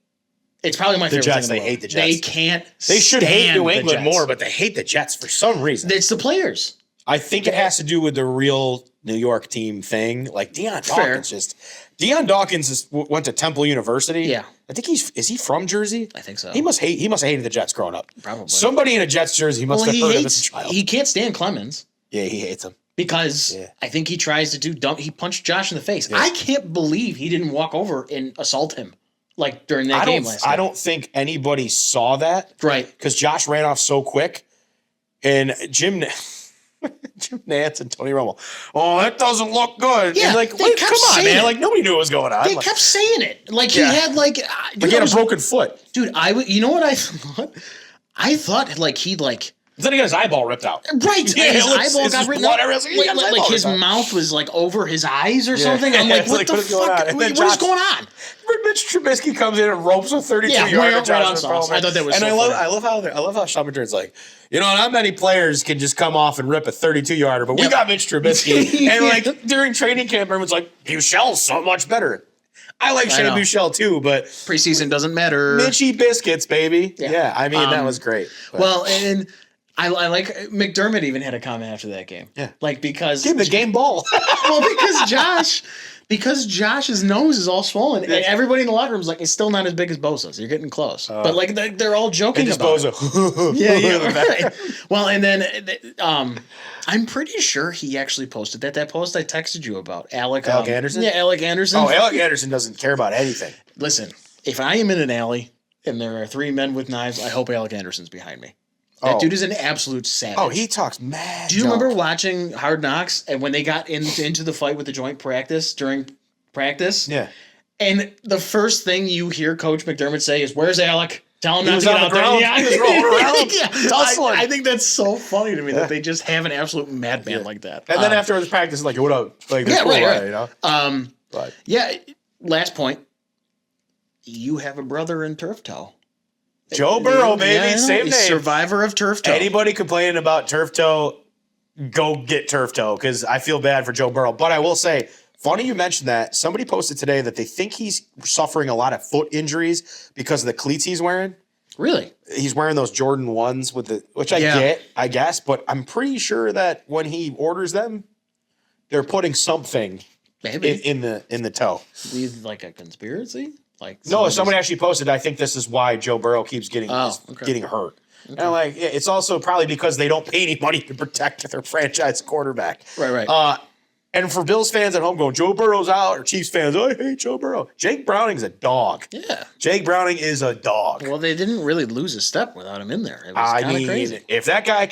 It's probably my favorite Jets. thing in the world. They hate the Jets. They can't They should hate New England more, but they hate the Jets for some reason. It's the players. I think it has to do with the real New York team thing. Like Deion Dawkins went to Temple University. Yeah. I think is he from Jersey? I think so. He must have hated the Jets growing up. Probably. Somebody in a Jets jersey must have heard of as a child. He can't stand Clemens. Yeah, he hates him. Because I think he tries to do dumb. He punched Josh in the face. Yeah. I can't believe he didn't walk over and assault him like during that game last night. I don't think anybody saw that. Right. Because Josh ran off so quick. And Jim Nantz and Tony Romo. Oh, that doesn't look good. Yeah, like, come on, man. Like, nobody knew what was going on. They kept saying it. Like, he had, like... he had a broken foot. Dude, you know what I thought? I thought, like, he'd, like... Then he got his eyeball ripped out. Right. Yeah, his eyeball got ripped out. Like his mouth was, like, over his eyes or something. I'm like, what the fuck? What is going on? Mitch Trubisky comes in and ropes a 32-yarder. I thought that was I love how Sean McDermott's like, not many players can just come off and rip a 32-yarder, but we got Mitch Trubisky. And, like, during training camp, everyone's like, Buechele's so much better. I like Shane Buechele too, but preseason doesn't matter. Mitchy biscuits, baby. Yeah, I mean, that was great. But. Well, and I like McDermott even had a comment after that game. Yeah. Like, because give the game ball. Well, because Josh's nose is all swollen, and everybody in the locker room is like, it's still not as big as Bosa's. You're getting close. But like they're all joking about Bosa. it. Yeah. Right. Well, and then I'm pretty sure he actually posted that post I texted you about. Alec Anderson? Yeah, Alec Anderson. Oh, Alec Anderson doesn't care about anything. Listen, if I am in an alley and there are 3 men with knives, I hope Alec Anderson's behind me. That dude is an absolute savage. Oh, he talks mad. Do you remember watching Hard Knocks and when they got into the fight with the joint practice during practice? Yeah. And the first thing you hear Coach McDermott say is, "Where's Alec? Tell him not to get out there." Yeah, he was rolling around. I think that's so funny to me that they just have an absolute madman like that. And then afterwards practice, like, what up? Like, right. But last point. You have a brother in turf toe. Joe Burrow, baby, same name. Survivor of turf toe. Anybody complaining about turf toe, go get turf toe, because I feel bad for Joe Burrow. But I will say, funny you mentioned that. Somebody posted today that they think he's suffering a lot of foot injuries because of the cleats he's wearing. Really? He's wearing those Jordan 1s which I get, I guess, but I'm pretty sure that when he orders them, they're putting something in the toe. Is like a conspiracy? No, somebody actually posted, I think this is why Joe Burrow keeps getting hurt. Okay. And I'm like, it's also probably because they don't pay any money to protect their franchise quarterback. Right. And for Bills fans at home going, Joe Burrow's out, or Chiefs fans, I hate Joe Burrow. Jake Browning's a dog. Yeah. Jake Browning is a dog. Well, they didn't really lose a step without him in there. It was kind of crazy. If that guy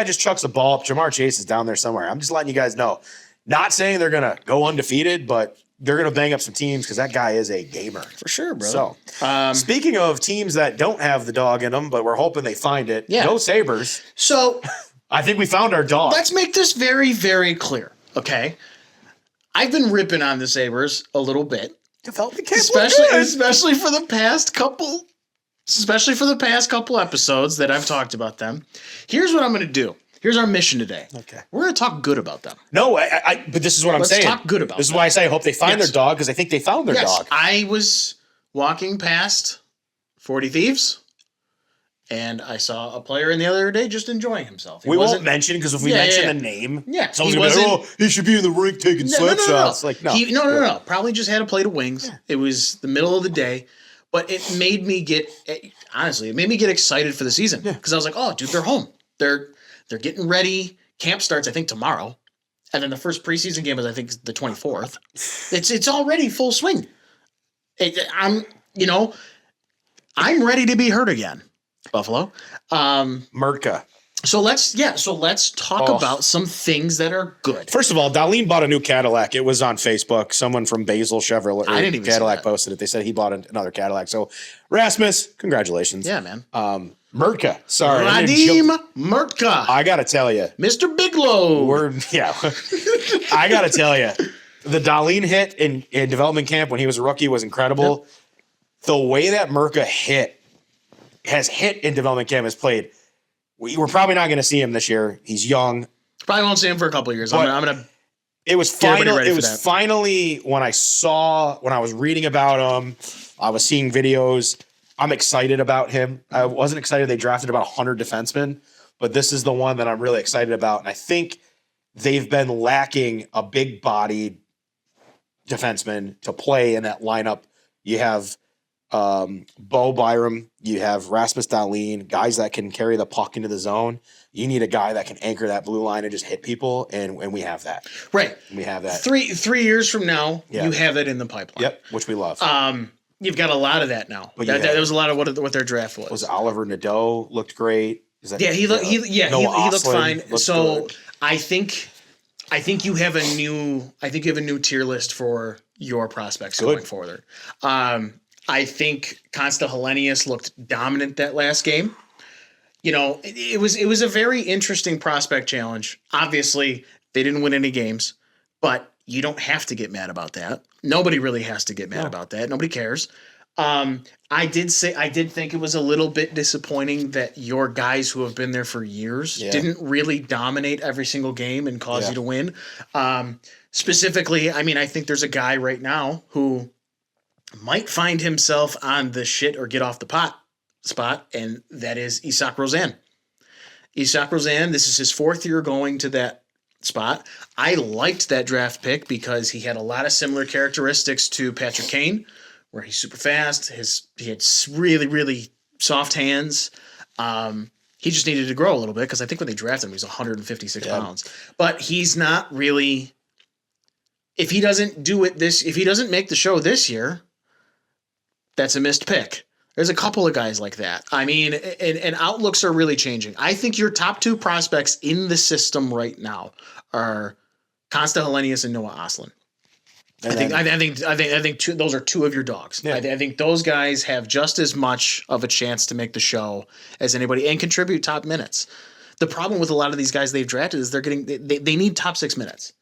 just chucks the ball up, Jamar Chase is down there somewhere. I'm just letting you guys know. Not saying they're going to go undefeated, but they're going to bang up some teams because that guy is a gamer. For sure, brother. So, speaking of teams that don't have the dog in them, but we're hoping they find it, go Sabres. So, I think we found our dog. Let's make this very, very clear, okay? I've been ripping on the Sabres a little bit. Especially for the past couple episodes that I've talked about them. Here's what I'm going to do. Here's our mission today. Okay. We're going to talk good about them. No, but this is what I'm saying. Let's talk good about them. This is why I say I hope they find their dog, because I think they found their dog. I was walking past 40 Thieves, and I saw a player in the other day just enjoying himself. We won't mention, because if we mention the name, someone's going to be like, he should be in the rink taking slip shots. Like, no. Probably just had a plate of wings. Yeah. It was the middle of the day. But it made me get excited for the season. Because I was like, oh, dude, they're home. They're getting ready. Camp starts, I think, tomorrow. And then the first preseason game is, I think, the 24th. It's already full swing. I'm ready to be hurt again. Buffalo. Murka. So let's talk about some things that are good. First of all, Darlene bought a new Cadillac. It was on Facebook. Someone from Basil Chevrolet I didn't even Cadillac posted it. They said he bought another Cadillac. So Rasmus, congratulations. Yeah, man. Murka. Sorry. Radim Murka. I got to tell you. Mr. Bigelow. I got to tell you. The Darlene hit in development camp when he was a rookie was incredible. Yep. The way that Murka has hit in development camp has played. We're probably not going to see him this year. He's young. Probably won't see him for a couple of years. It was finally when I was reading about him, I was seeing videos. I'm excited about him. I wasn't excited they drafted about 100 defensemen, but this is the one that I'm really excited about. And I think they've been lacking a big-bodied defenseman to play in that lineup. You have Bo Byram, you have Rasmus Dahlin, guys that can carry the puck into the zone. You need a guy that can anchor that blue line and just hit people, and we have that. Right. We have that. 3 years from now, you have it in the pipeline. Yep, which we love. You've got a lot of that now. But that was a lot of what their draft was. Was Oliver Nadeau looked great? He looked fine. So good. I think you have a new tier list for your prospects going forward. I think Consta Hellenius looked dominant that last game. It was a very interesting prospect challenge. Obviously, they didn't win any games, but you don't have to get mad about that. Nobody really has to get mad about that. Nobody cares. I did think it was a little bit disappointing that your guys who have been there for years didn't really dominate every single game and cause you to win. Specifically, I think there's a guy right now who might find himself on the shit or get off the pot spot, and that is Isak Rozan. Isak Rozan, this is his 4th year going to that spot. I liked that draft pick because he had a lot of similar characteristics to Patrick Kane, where he's super fast. He had really, really soft hands. He just needed to grow a little bit because I think when they drafted him, he was 156 pounds. But he's not really. If he doesn't make the show this year, that's a missed pick. There's a couple of guys like that. And outlooks are really changing. I think your top 2 prospects in the system right now are Consta Hellenius and I think those are 2 of your dogs. Yeah. I think those guys have just as much of a chance to make the show as anybody and contribute top minutes. The problem with a lot of these guys they've drafted is they need top 6 minutes.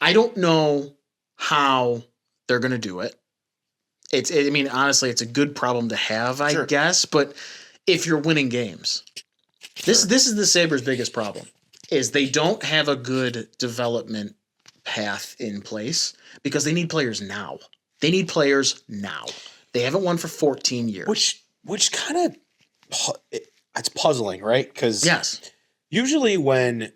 I don't know how they're going to do it. Honestly, it's a good problem to have, I guess. But if you're winning games, this is the Sabres' biggest problem, is they don't have a good development path in place because they need players now. They haven't won for 14 years. Which kind of, it's puzzling, right? Because usually when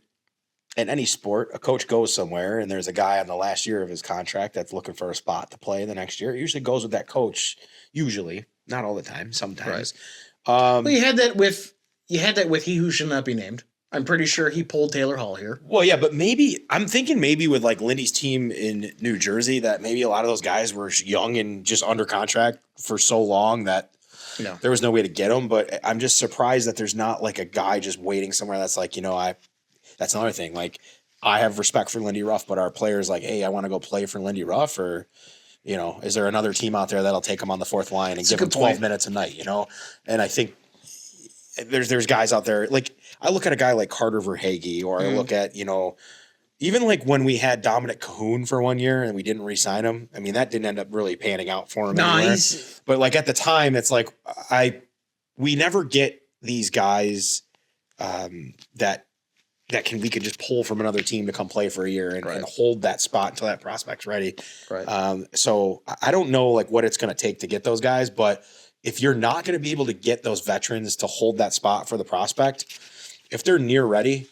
in any sport, a coach goes somewhere and there's a guy on the last year of his contract that's looking for a spot to play the next year. It usually goes with that coach. Usually, not all the time. Sometimes. Right. Well, you had that with he who should not be named. I'm pretty sure he pulled Taylor Hall here. Well, yeah, but I'm thinking with like Lindy's team in New Jersey that maybe a lot of those guys were young and just under contract for so long that there was no way to get them. But I'm just surprised that there's not like a guy just waiting somewhere that's like, that's another thing. Like, I have respect for Lindy Ruff, but our players like, hey, I want to go play for Lindy Ruff, or, is there another team out there that'll take him on the 4th line and give him 12 minutes a night, And I think there's guys out there. Like, I look at a guy like Carter Verhaeghe, or I look at, even like when we had Dominic Cahoon for 1 year and we didn't re-sign him. That didn't end up really panning out for him. But like at the time, it's like we never get these guys we could just pull from another team to come play for a year and hold that spot until that prospect's ready. Right. So I don't know like what it's going to take to get those guys, but if you're not going to be able to get those veterans to hold that spot for the prospect, if they're near ready,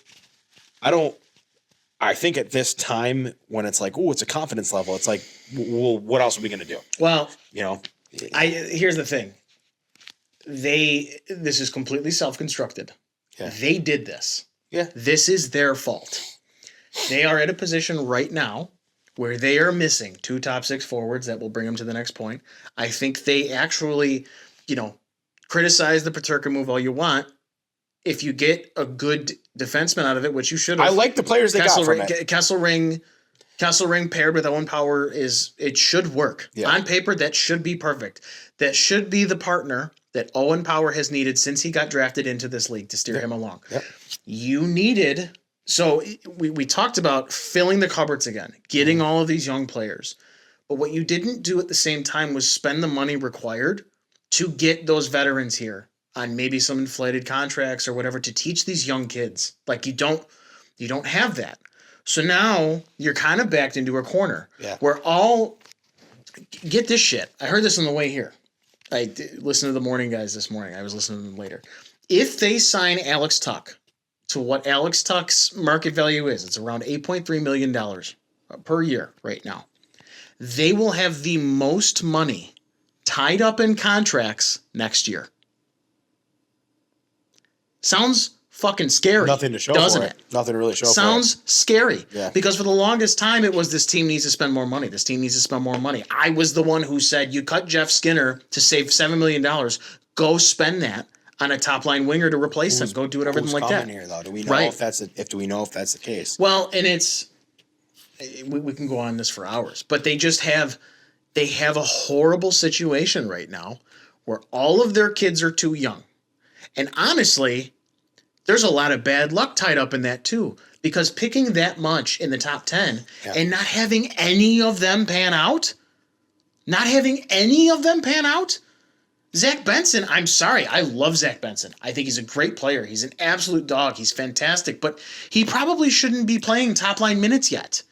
I think at this time when it's like, it's a confidence level, it's like, well, what else are we going to do? Well, here's the thing. This is completely self-constructed. Yeah. They did this. Yeah. This is their fault. They are at a position right now where they are missing 2 top 6 forwards that will bring them to the next point. I think they actually, criticize the Peterka move all you want. If you get a good defenseman out of it, which you should have. I like the players they got from it. Kesselring paired with Owen Power it should work. Yeah. On paper, that should be perfect. That should be the partner that Owen Power has needed since he got drafted into this league to steer him along. Yep. You needed... So we talked about filling the cupboards again, getting all of these young players. But what you didn't do at the same time was spend the money required to get those veterans here on maybe some inflated contracts or whatever to teach these young kids. Like you don't have that. So now you're kind of backed into a corner where get this shit. I heard this on the way here. I listened to the morning guys this morning. I was listening to them later. If they sign Alex Tuch to what Alex Tuch's market value is, it's around $8.3 million per year right now. They will have the most money tied up in contracts next year. Sounds fucking scary. Nothing to show doesn't for it. Nothing to really show Sounds for it. Scary. Yeah. Because for the longest time, it was this team needs to spend more money. This team needs to spend more money. I was the one who said, you cut Jeff Skinner to save $7 million. Go spend that on a top line winger to replace him. Go do it, everything like that. Here, though? Do we know if that's the case? Well, and we can go on this for hours, but they have a horrible situation right now where all of their kids are too young. And honestly, there's a lot of bad luck tied up in that too, because picking that much in the top 10 and not having any of them pan out, Zach Benson, I'm sorry. I love Zach Benson. I think he's a great player. He's an absolute dog. He's fantastic, but he probably shouldn't be playing top line minutes yet.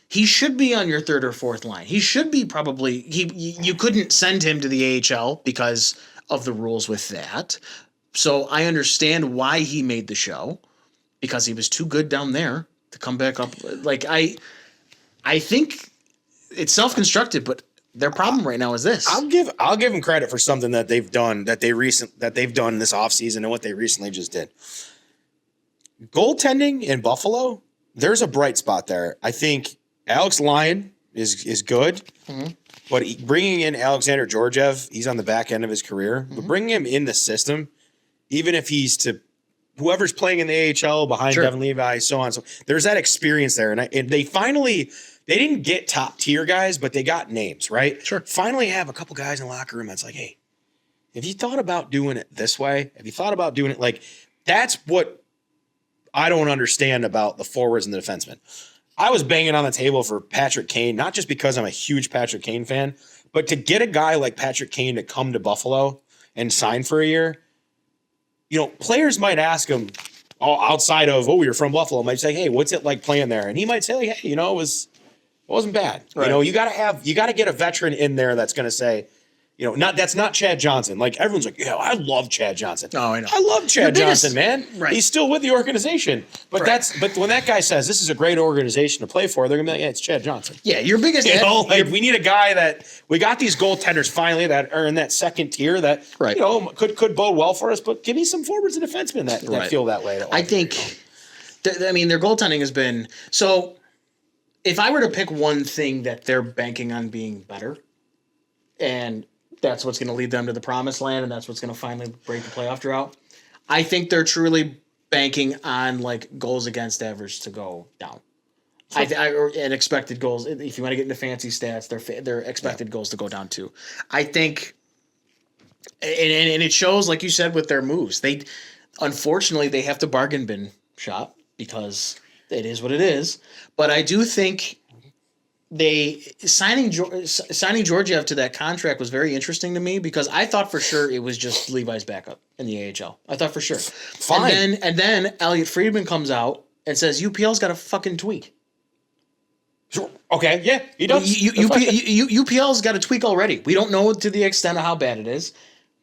He should be on your third or fourth line. He should be you couldn't send him to the AHL because of the rules with that. So I understand why he made the show, because he was too good down there to come back up. Like I think it's self-constructed, but their problem right now is this. I'll give them credit for something that they've done that they've done this offseason and what they recently just did. Goaltending in Buffalo, there's a bright spot there. I think Alex Lyon is good, but bringing in Alexander Georgiev, he's on the back end of his career. But bringing him in the system, even if he's to whoever's playing in the AHL behind Devin Levi, so on. So there's that experience there, and they didn't get top tier guys, but they got names, right? Sure. Finally have a couple guys in the locker room that's like, hey, have you thought about doing it this way? Have you thought about doing it like that's what I don't understand about the forwards and the defensemen. I was banging on the table for Patrick Kane, not just because I'm a huge Patrick Kane fan, but to get a guy like Patrick Kane to come to Buffalo and sign for a year. You know, players might ask him outside of, you're from Buffalo, might say, hey, what's it like playing there? And he might say, like, hey, it wasn't bad. Right. You got to get a veteran in there that's going to say, that's not Chad Johnson. Like everyone's like, yeah, I love Chad Johnson. Oh, I know. I love Chad Johnson, man. Right. He's still with the organization. But but when that guy says this is a great organization to play for, they're gonna be like, yeah, it's Chad Johnson. Yeah, your biggest we need a guy that we got these goaltenders finally that are in that second tier that could bode well for us, but give me some forwards and defensemen that feel that way. I think their goaltending has been so if I were to pick one thing that they're banking on being better, and that's what's going to lead them to the promised land, and that's what's going to finally break the playoff drought. I think they're truly banking on like goals against average to go down. And expected goals. If you want to get into fancy stats, their expected goals to go down too. I think, and it shows, like you said, with their moves. Unfortunately, they have to bargain bin shop because it is what it is. But I do think. Signing Georgiev to that contract was very interesting to me because I thought for sure it was just Levi's backup in the AHL. I thought for sure. Fine. And then Elliot Friedman comes out and says UPL's got a fucking tweak. Okay, yeah, he does. UPL's got a tweak already. We don't know to the extent of how bad it is.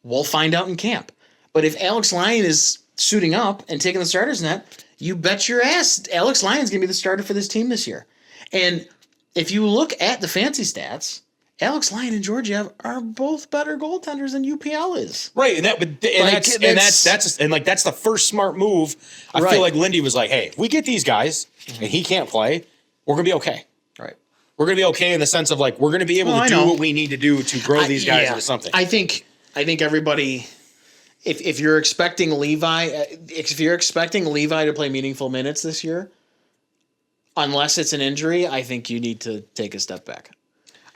We'll find out in camp. But if Alex Lyon is suiting up and taking the starter's net, you bet your ass Alex Lyon's going to be the starter for this team this year. And if you look at the fancy stats, Alex Lyon and Georgiev are both better goaltenders than UPL is. Right, that's the first smart move. I feel like Lindy was like, "Hey, if we get these guys and he can't play, we're gonna be okay. Right, we're gonna be okay in the sense of like we're gonna be able to do what we need to do to grow these guys into something." I think everybody if you're expecting Levi to play meaningful minutes this year, unless it's an injury, I think you need to take a step back.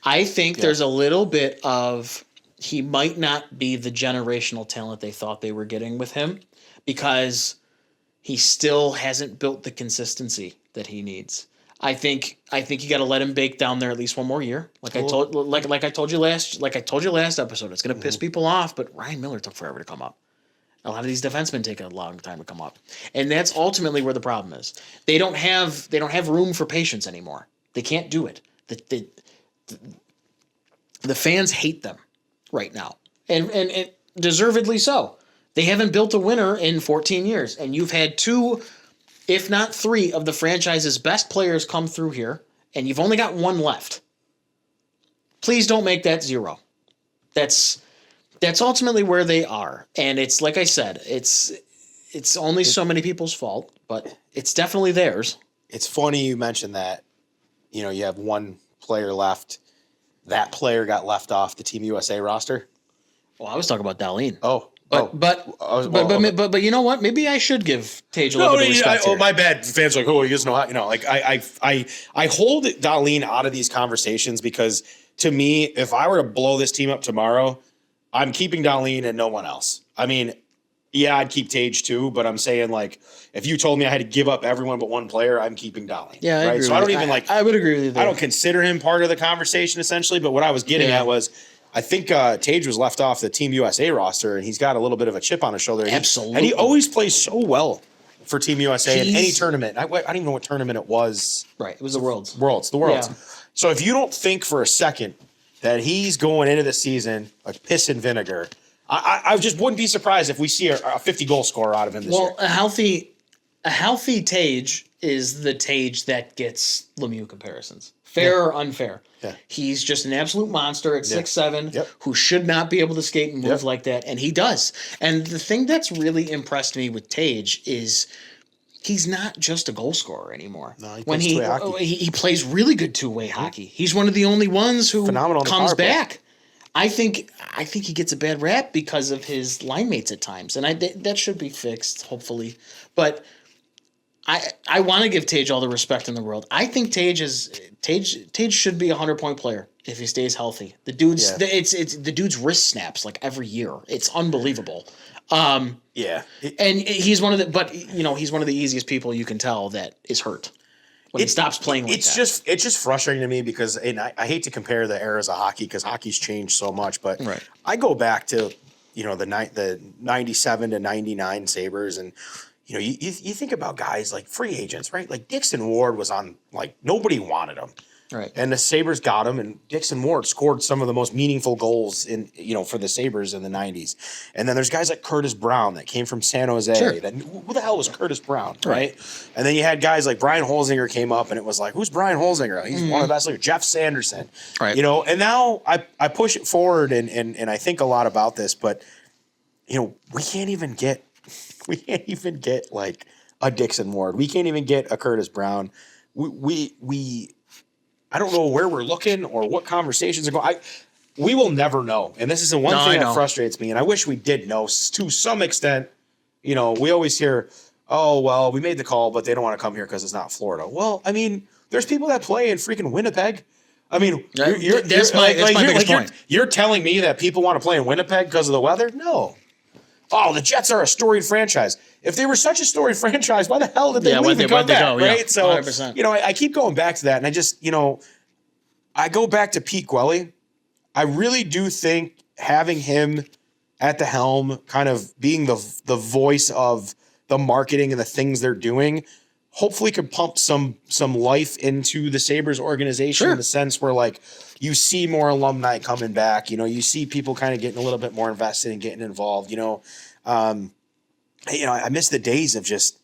I think there's a little bit of he might not be the generational talent they thought they were getting with him because he still hasn't built the consistency that he needs. I think you got to let him bake down there at least one more year. Like I told you last episode, it's going to piss people off, but Ryan Miller took forever to come up. A lot of these defensemen take a long time to come up, and that's ultimately where the problem is. They don't have room for patience anymore. They can't do it. The fans hate them right now, and deservedly so. They haven't built a winner in 14 years, and you've had 2, if not 3, of the franchise's best players come through here, and you've only got 1 left. Please don't make that 0. That's ultimately where they are, and it's like I said, it's only so many people's fault, but it's definitely theirs. It's funny you mentioned that. You have 1 player left. That player got left off the Team USA roster. Well, I was talking about Darlene. But you know what? Maybe I should give Tage a little bit of respect. My bad. Fans are like, he doesn't know how. Like I hold Darlene out of these conversations because to me, if I were to blow this team up tomorrow, I'm keeping Darlene and no one else. I mean, yeah, I'd keep Tage too, but I'm saying like if you told me I had to give up everyone but 1 player, I'm keeping Darlene. Yeah, I agree. So I don't even I would agree with you there. I don't consider him part of the conversation essentially, but what I was getting at was I think Tage was left off the Team USA roster, and he's got a little bit of a chip on his shoulder. Absolutely. And he always plays so well for Team USA in any tournament. I don't even know what tournament it was. Right. It was the Worlds. The Worlds. Yeah. So if you don't think for a second that he's going into the season like piss and vinegar, I just wouldn't be surprised if we see a 50-goal scorer out of him this year. Well, a healthy Tage is the Tage that gets Lemieux comparisons. Fair or unfair. Yeah. He's just an absolute monster at 6'7", who should not be able to skate and move like that, and he does. And the thing that's really impressed me with Tage is he's not just a goal scorer anymore. No, he plays two-way hockey. He plays really good two-way hockey. He's one of the only ones who comes back. I think he gets a bad rap because of his line mates at times, and that should be fixed, hopefully. But I want to give Tage all the respect in the world. I think Tage should be a 100-point player if he stays healthy. The dude's the dude's wrist snaps like every year. It's unbelievable. And he's one of the easiest people you can tell that is hurt when he stops playing like that. It's just frustrating to me because I hate to compare the eras of hockey because hockey's changed so much, but I go back to the 97 to 99 Sabres, and you think about guys like free agents, right? Like Dixon Ward was on, like, nobody wanted him. Right. And the Sabres got him, and Dixon Ward scored some of the most meaningful goals for the Sabres in the 90s. And then there's guys like Curtis Brown that came from San Jose. Sure. Who the hell was Curtis Brown, right? And then you had guys like Brian Holzinger came up, and it was like, who's Brian Holzinger? He's one of the best players. Jeff Sanderson. Right. And now I push it forward, and I think a lot about this, but we can't even get like a Dixon Ward. We can't even get a Curtis Brown. I don't know where we're looking or what conversations are going. We will never know. And this is the one thing that frustrates me. And I wish we did know to some extent. We always hear, oh, well, we made the call, but they don't want to come here because it's not Florida. Well, I mean, there's people that play in freaking Winnipeg. I mean, that's my biggest point. You're telling me that people want to play in Winnipeg because of the weather? No. Oh, the Jets are a storied franchise. If they were such a storied franchise, why the hell did they leave and come back, right? Yeah, so, 100%. I keep going back to that, and I just, I go back to Pete Gwelly. I really do think having him at the helm, kind of being the voice of the marketing and the things they're doing, hopefully could pump some life into the Sabres organization in the sense where, like, you see more alumni coming back. You see people kind of getting a little bit more invested and getting involved. I miss the days of just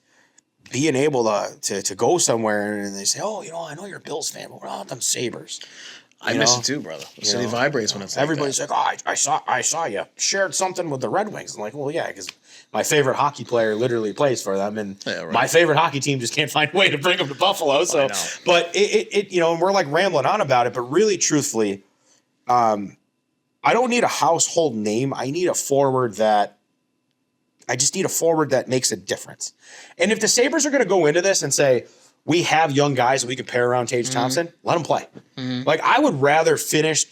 being able to go somewhere and they say, oh, I know you're a Bills fan, but we're not them Sabres. I miss it too, brother. The city vibrates when it's like everybody's that. like, oh, I saw you shared something with the Red Wings. I'm like, well, yeah, because my favorite hockey player literally plays for them, and my favorite hockey team just can't find a way to bring them to Buffalo. So, but and we're like rambling on about it, but really, truthfully, I don't need a household name. I need a forward that I just need a forward that makes a difference. And if the Sabres are going to go into this and say, we have young guys that we can pair around Tage Thompson, let them play. Like, I would rather finish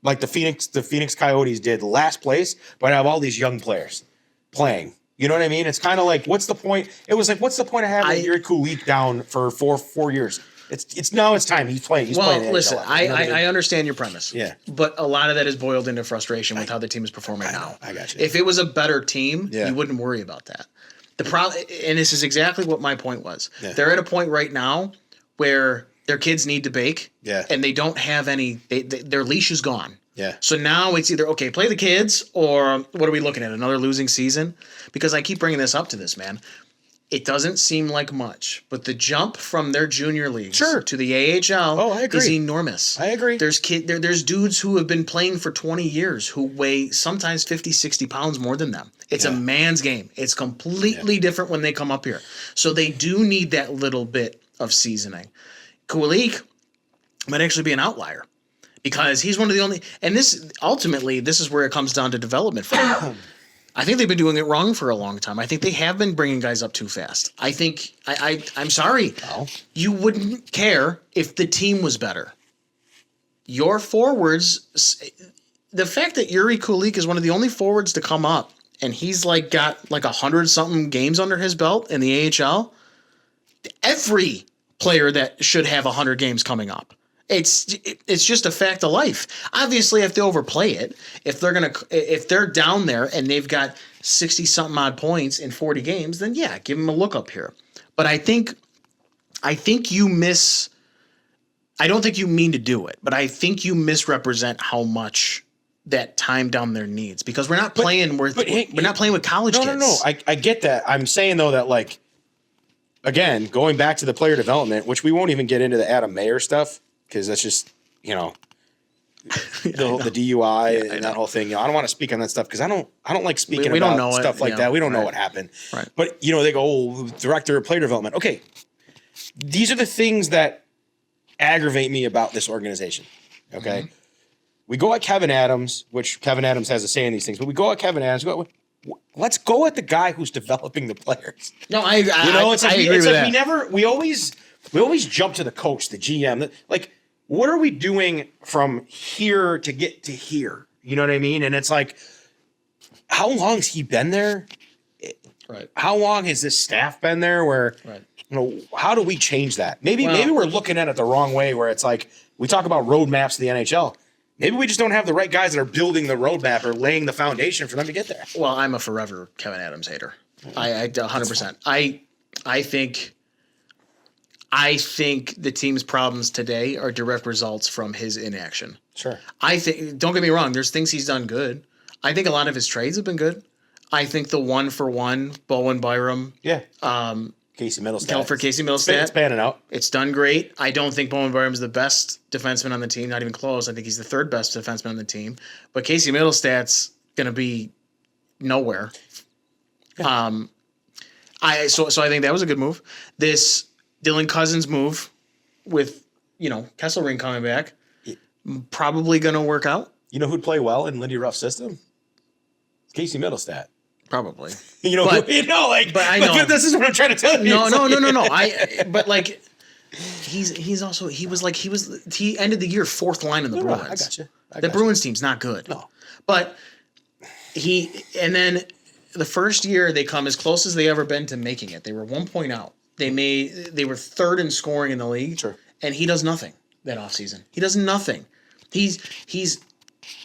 like the Phoenix Coyotes did last place, but have all these young players playing. You know what I mean? It's kind of like, what's the point? It was like, what's the point of having Yuri Kulich down for four years? It's now it's time. He's playing. Listen, I understand your premise. Yeah. But a lot of that is boiled into frustration with how the team is performing now. I got you. If it was a better team, you wouldn't worry about that. The problem, and this is exactly what my point was. Yeah. They're at a point right now where their kids need to bake. Yeah. And they don't have any. Their leash is gone. Yeah. So now it's either, okay, play the kids, or what are we looking at? Another losing season? Because I keep bringing this up to this, man. It doesn't seem like much, but the jump from their junior leagues to the AHL is enormous. I agree. There's there's dudes who have been playing for 20 years who weigh sometimes 50, 60 pounds more than them. It's a man's game. It's completely different when they come up here. So they do need that little bit of seasoning. Kulich might actually be an outlier because he's one of the only – and this is where it comes down to development for him. I think they've been doing it wrong for a long time. I think they have been bringing guys up too fast. I think I'm sorry. Oh. You wouldn't care if the team was better. Your forwards, the fact that Yuri Kulich is one of the only forwards to come up, and he's like got like 100-something games under his belt in the AHL. Every player that should have 100 games coming up. It's just a fact of life. Obviously, if they overplay it, if they're down there and they've got 60-something odd points in 40 games, then yeah, give them a look up here. But I think you miss. I don't think you mean to do it, but I think you misrepresent how much that time down there needs, because we're not playing. We're not playing with college kids. No. I get that. I'm saying though that, like, again, going back to the player development, which we won't even get into the Adam Mayer stuff. Because that's just, the DUI and that whole thing. I don't want to speak on that stuff because I don't like speaking about stuff like that. We don't know what happened. Right. But, they go, director of player development. Okay. These are the things that aggravate me about this organization. Okay. Mm-hmm. We go at Kevin Adams, which Kevin Adams has a say in these things, but we go at Kevin Adams. Let's go at the guy who's developing the players. No, I agree with that. We always jump to the coach, the GM. Like, what are we doing from here to get to here? You know what I mean? And it's like, how long's he been there? Right. How long has this staff been there? Where, how do we change that? Maybe we're looking at it the wrong way, where it's like, we talk about roadmaps to the NHL. Maybe we just don't have the right guys that are building the roadmap or laying the foundation for them to get there. Well, I'm a forever Kevin Adams hater. I 100%. I think the team's problems today are direct results from his inaction. Sure. Don't get me wrong, there's things he's done good. I think a lot of his trades have been good. I think the 1-for-1 Bowen Byram. Yeah. Casey Middlestat. For Casey Middlestat. It's panning out. It's done great. I don't think Bowen Byram's the best defenseman on the team, not even close. I think he's the third best defenseman on the team. But Casey Middlestat's going to be nowhere. Yeah. So I think that was a good move. This Dylan Cousins move with, Kesselring coming back, probably going to work out. You know who'd play well in Lindy Ruff's system? Casey Middlestat. Probably. But I know. But this is what I'm trying to tell you. No. He ended the year fourth line in the Bruins. I got you. The Bruins team's not good. No. But and then the first year they come as close as they ever been to making it. They were 1 point out. They were third in scoring in the league. Sure. And he does nothing that offseason. He does nothing. He's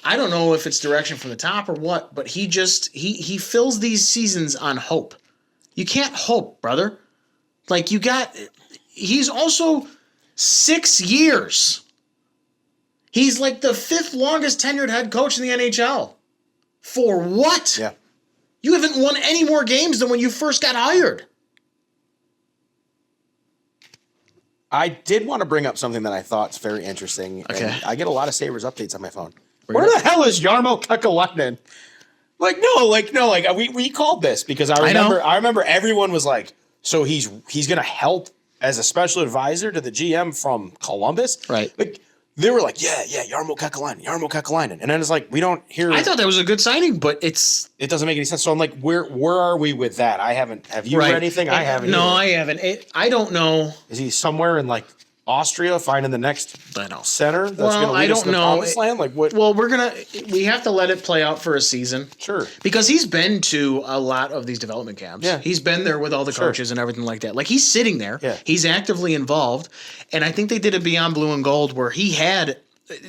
I don't know if it's direction from the top or what, but he fills these seasons on hope. You can't hope, brother. Like, he's also 6 years. He's like the 5th longest tenured head coach in the NHL. For what? Yeah. You haven't won any more games than when you first got hired. I did want to bring up something that I thought is very interesting. Okay. I get a lot of Sabres updates on my phone. Where the hell is Jarmo Kekalainen? We called this because I remember everyone was like, so he's going to help as a special advisor to the GM from Columbus? Right. Like, They were like, yeah, Jarmo Kekalainen. And then it's like, we don't hear. I thought that was a good signing, but it doesn't make any sense. So I'm like, where are we with that? Have you read anything? I haven't. No, I haven't. I don't know. Is he somewhere in like Austria finding the next center that's going to lead us to the promised land? Like what? Well, we have to let it play out for a season. Sure. Because he's been to a lot of these development camps. Yeah. He's been there with all the coaches and everything like that. Like he's sitting there. Yeah. He's actively involved. And I think they did a Beyond Blue and Gold where he had,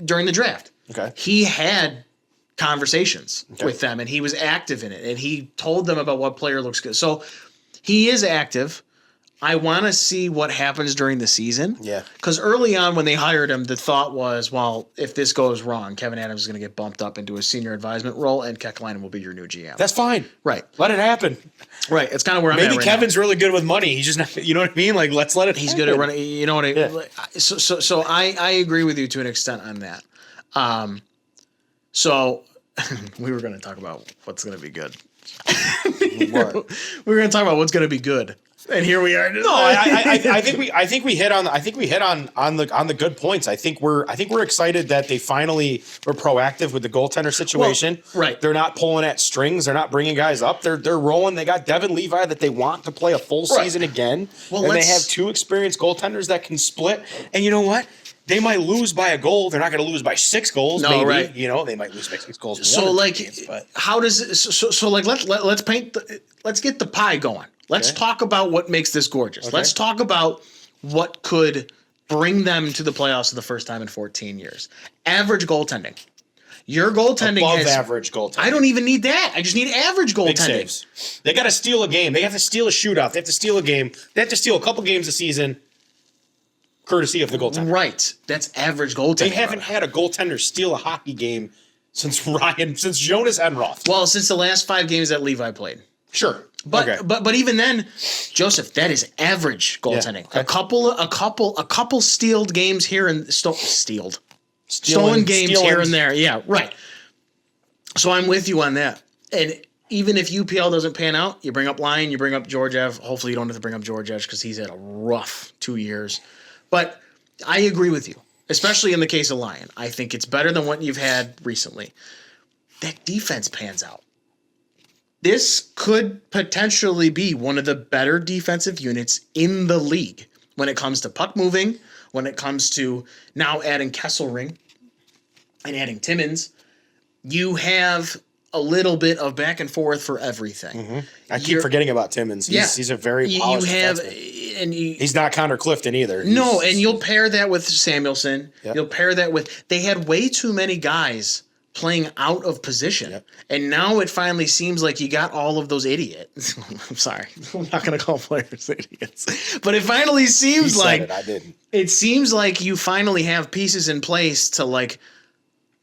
during the draft, he had conversations with them and he was active in it. And he told them about what player looks good. So he is active. I want to see what happens during the season. Yeah. Because early on when they hired him, the thought was, well, if this goes wrong, Kevin Adams is going to get bumped up into a senior advisement role and Kekalainen will be your new GM. That's fine. Right. Let it happen. Right. It's kind of where I'm at Maybe right Kevin's now. really good with money. He's just not, you know what I mean? Like, let's let it He's happen. good at running. You know what I mean? So I agree with you to an extent on that. So we were going to talk about what's going to be good. What? We were going to talk about what's going to be good. And here we are. No, I think we hit on the good points. I think we're excited that they finally were proactive with the goaltender situation. Well, right. They're not pulling at strings. They're not bringing guys up. They're rolling. They got Devin Levi that they want to play a full season again. Well, and they have two experienced goaltenders that can split. And you know what? They might lose by a goal. They're not going to lose by 6 goals. No, maybe. right. You know, they might lose by 6 goals. So how does it, so like let's paint let's get the pie going. Let's talk about what makes this gorgeous. Let's talk about what could bring them to the playoffs for the first time in 14 years. Average goaltending. Your goaltending above average goaltending. I don't even need that. I just need average goaltending. Big saves. They got to steal a game. They have to steal a shootout. They have to steal a game. They have to steal a couple games a season, courtesy of the goaltender. Right. That's average goaltending. They haven't had a goaltender steal a hockey game since Jonas Enroth. Well, since the last 5 games that Levi played. Sure. But even then, Joseph, that is average goaltending. Yeah, okay. A couple stealed games here and stolen games here and there. Yeah, right. So I'm with you on that. And even if UPL doesn't pan out, you bring up Lyon, you bring up Georgiev. Hopefully you don't have to bring up Georgiev because he's had a rough 2 years. But I agree with you, especially in the case of Lyon. I think it's better than what you've had recently. That defense pans out. This could potentially be one of the better defensive units in the league when it comes to puck moving, when it comes to now adding Kesselring and adding Timmins. You have a little bit of back and forth for everything. Mm-hmm. I keep forgetting about Timmins. He's a very polished defenseman. He's not Connor Clifton either. No, and you'll pair that with Samuelson. Yep. You'll pair that with – they had way too many guys – playing out of position. Yep. And now it finally seems like you got all of those idiots. I'm sorry. I'm not going to call players idiots. But it finally seems like I didn't. It seems like you finally have pieces in place to like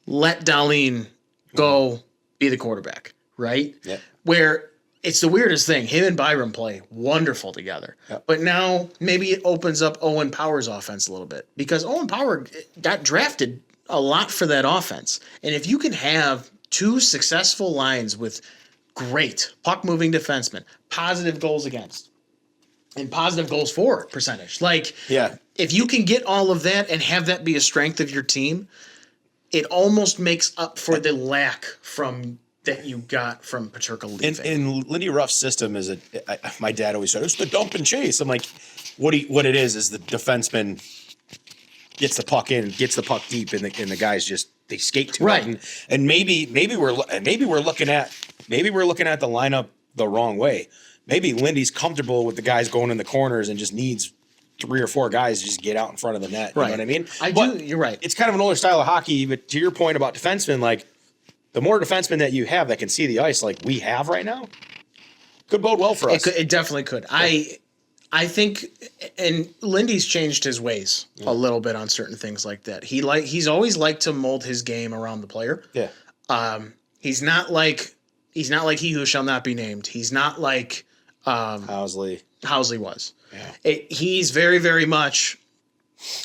let Dahlin go be the quarterback, right? Yep. Where it's the weirdest thing. Him and Byram play wonderful together. Yep. But now maybe it opens up Owen Power's offense a little bit because Owen Power got drafted a lot for that offense. And if you can have 2 successful lines with great puck-moving defensemen, positive goals against, and positive goals for percentage, if you can get all of that and have that be a strength of your team, it almost makes up for the lack from that you got from Paterka leaving. In Lindy Ruff's system is my dad always said, it's the dump and chase. I'm like, what it is the defenseman gets the puck in, gets the puck deep, and the guys just they skate to it. And maybe we're looking at the lineup the wrong way. Maybe Lindy's comfortable with the guys going in the corners and just needs 3 or 4 guys to just get out in front of the net. You know what I mean? You're right. It's kind of an older style of hockey, but to your point about defensemen, like the more defensemen that you have that can see the ice, like we have right now, could bode well for us. It definitely could. Yeah. I think, and Lindy's changed his ways a little bit on certain things like that. He's always liked to mold his game around the player. Yeah. He's not like he who shall not be named. He's not like Housley was. Yeah. He's very, very much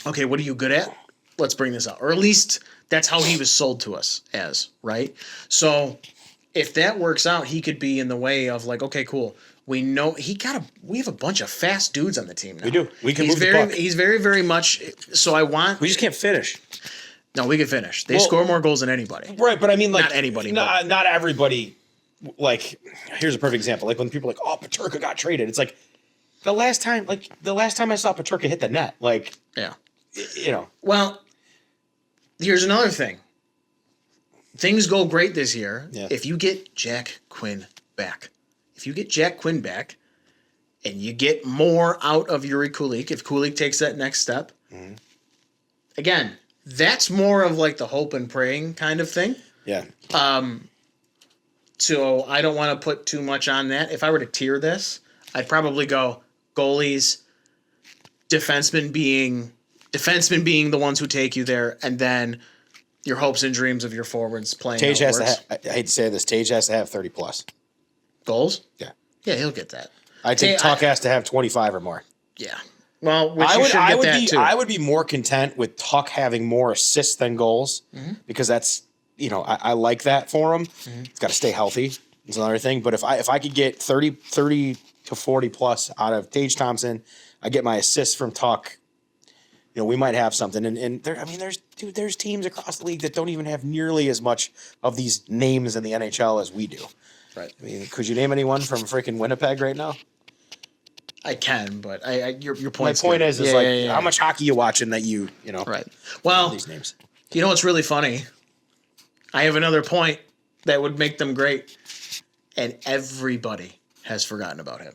okay. What are you good at? Let's bring this out, or at least that's how he was sold to us as, right? So if that works out, he could be in the way of like, okay, cool. We know we have a bunch of fast dudes on the team now. We do. We can move the puck. He's very, very much. So we just can't finish. No, we could finish. They score more goals than anybody. Right, but I mean, like not anybody, not everybody. Like, here's a perfect example. Like when people are like, "Oh, Peterka got traded," it's like the last time I saw Peterka hit the net. Like, yeah, you know. Well, here's another thing. Things go great this year if you get Jack Quinn back. If you get Jack Quinn back, and you get more out of Yuri Kulik, if Kulik takes that next step, again, that's more of like the hope and praying kind of thing. Yeah. So I don't want to put too much on that. If I were to tier this, I'd probably go goalies, defensemen being the ones who take you there, and then your hopes and dreams of your forwards playing. Tage has to I hate to say this. Tage has to have 30 plus goals. Yeah. Yeah, he'll get that. I think Tuck has to have 25 or more. Yeah. Well, I would be more content with Tuck having more assists than goals because that's, I like that for him. It's got to stay healthy. It's another thing. But if I could get 30 to 40 plus out of Tage Thompson, I get my assists from Tuck. We might have something. And there's teams across the league that don't even have nearly as much of these names in the NHL as we do. Right. I mean, could you name anyone from freaking Winnipeg right now? I can, but your point. My point is how much hockey you watching that you know. Right. Well, these names. You know what's really funny? I have another point that would make them great, and everybody has forgotten about him.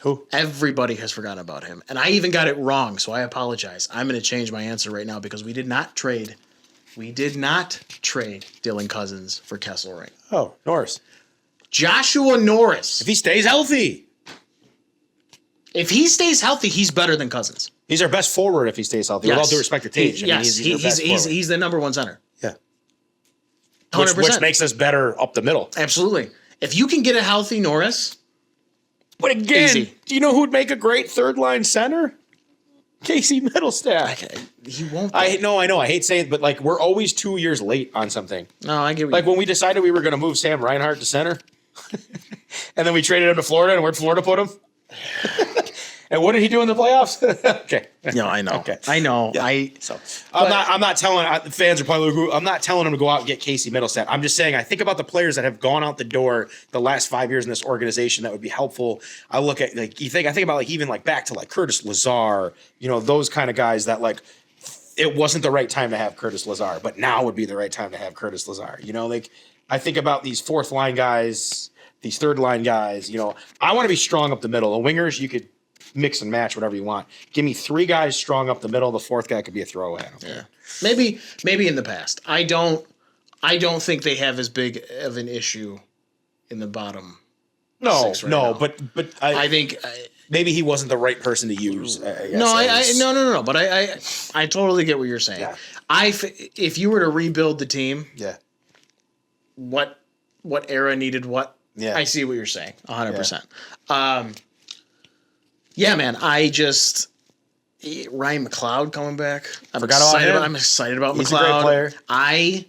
Who? Everybody has forgotten about him, and I even got it wrong, so I apologize. I'm going to change my answer right now because we did not trade Dylan Cousins for Kesselring. Oh, Norris. Joshua Norris. If he stays healthy. If he stays healthy, he's better than Cousins. He's our best forward if he stays healthy. Yes. With all due respect to Tage. He's the number one center. Yeah. 100%. Which makes us better up the middle. Absolutely. If you can get a healthy Norris. But again, do you know who would make a great third line center? Casey Middlestat. He won't. I know. I hate saying it, but like we're always 2 years late on something. No, I get what like when we decided we were going to move Sam Reinhart to center, and then we traded him to Florida, and where'd Florida put him? And what did he do in the playoffs? Okay. No, I know. Okay. I know. Yeah. I'm not telling fans are probably. I'm not telling them to go out and get Casey Middlestat. I'm just saying I think about the players that have gone out the door the last 5 years in this organization that would be helpful. I look at I think about even back to Curtis Lazar. Those kind of guys that it wasn't the right time to have Curtis Lazar, but now would be the right time to have Curtis Lazar. I think about these fourth line guys, these third line guys. I want to be strong up the middle. The wingers you could mix and match whatever you want. Give me 3 guys strong up the middle. The fourth guy could be a throwaway. Yeah, maybe in the past. I don't think they have as big of an issue in the bottom. No, now. but I think maybe he wasn't the right person to use. I guess. No. But I totally get what you're saying. Yeah. If you were to rebuild the team, what era needed what? Yeah, I see what you're saying. 100%. Yeah, man. Ryan McLeod coming back. I'm excited about He's McLeod. A great player.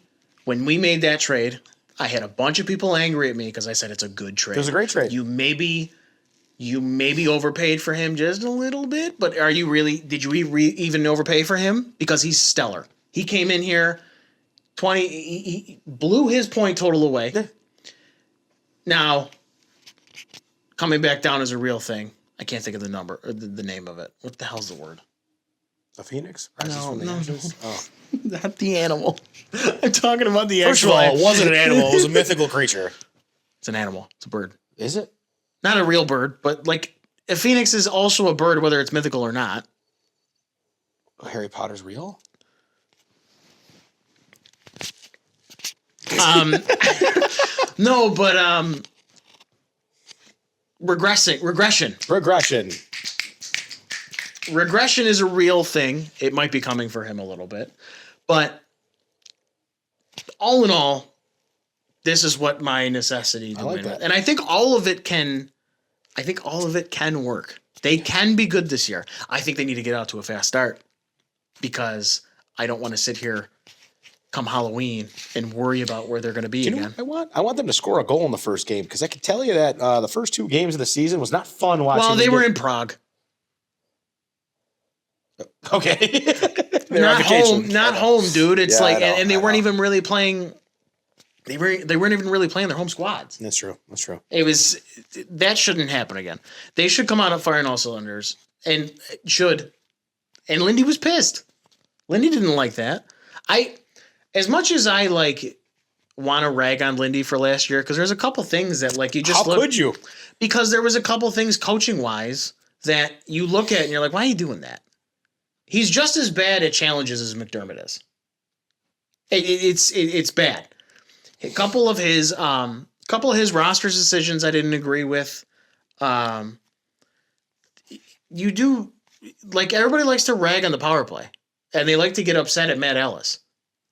When we made that trade, I had a bunch of people angry at me because I said it's a good trade. It was a great trade. You maybe overpaid for him just a little bit, but did you even overpay for him? Because he's stellar. He came in here, he blew his point total away. Yeah. Now, coming back down is a real thing. I can't think of the number or the name of it. What the hell's the word? A phoenix? No. Oh. Not the animal. I'm talking about the First actual. of all, it wasn't an animal. It was a mythical creature. It's an animal. It's a bird. Is it? Not a real bird, but a phoenix is also a bird, whether it's mythical or not. Harry Potter's real? No, but regression. Regression is a real thing. It might be coming for him a little bit, but all in all, this is what my necessity to win with. And I think all of it can work. They can be good this year. I think they need to get out to a fast start because I don't want to sit here come Halloween and worry about where they're going to be again. I want them to score a goal in the first game because I can tell you that the first 2 games of the season was not fun watching. Well, they were in Prague. Okay. not home, dude. It's and they weren't even really playing. They weren't even really playing their home squads. That's true. That shouldn't happen again. They should come out firing all cylinders and Lindy was pissed. Lindy didn't like that. As much as I want to rag on Lindy for last year, because there's a couple things that you just could you? Because there was a couple things coaching wise that you look at and you're like, why are you doing that? He's just as bad at challenges as McDermott is. It's bad. A couple of his roster decisions I didn't agree with. You do everybody likes to rag on the power play, and they like to get upset at Matt Ellis.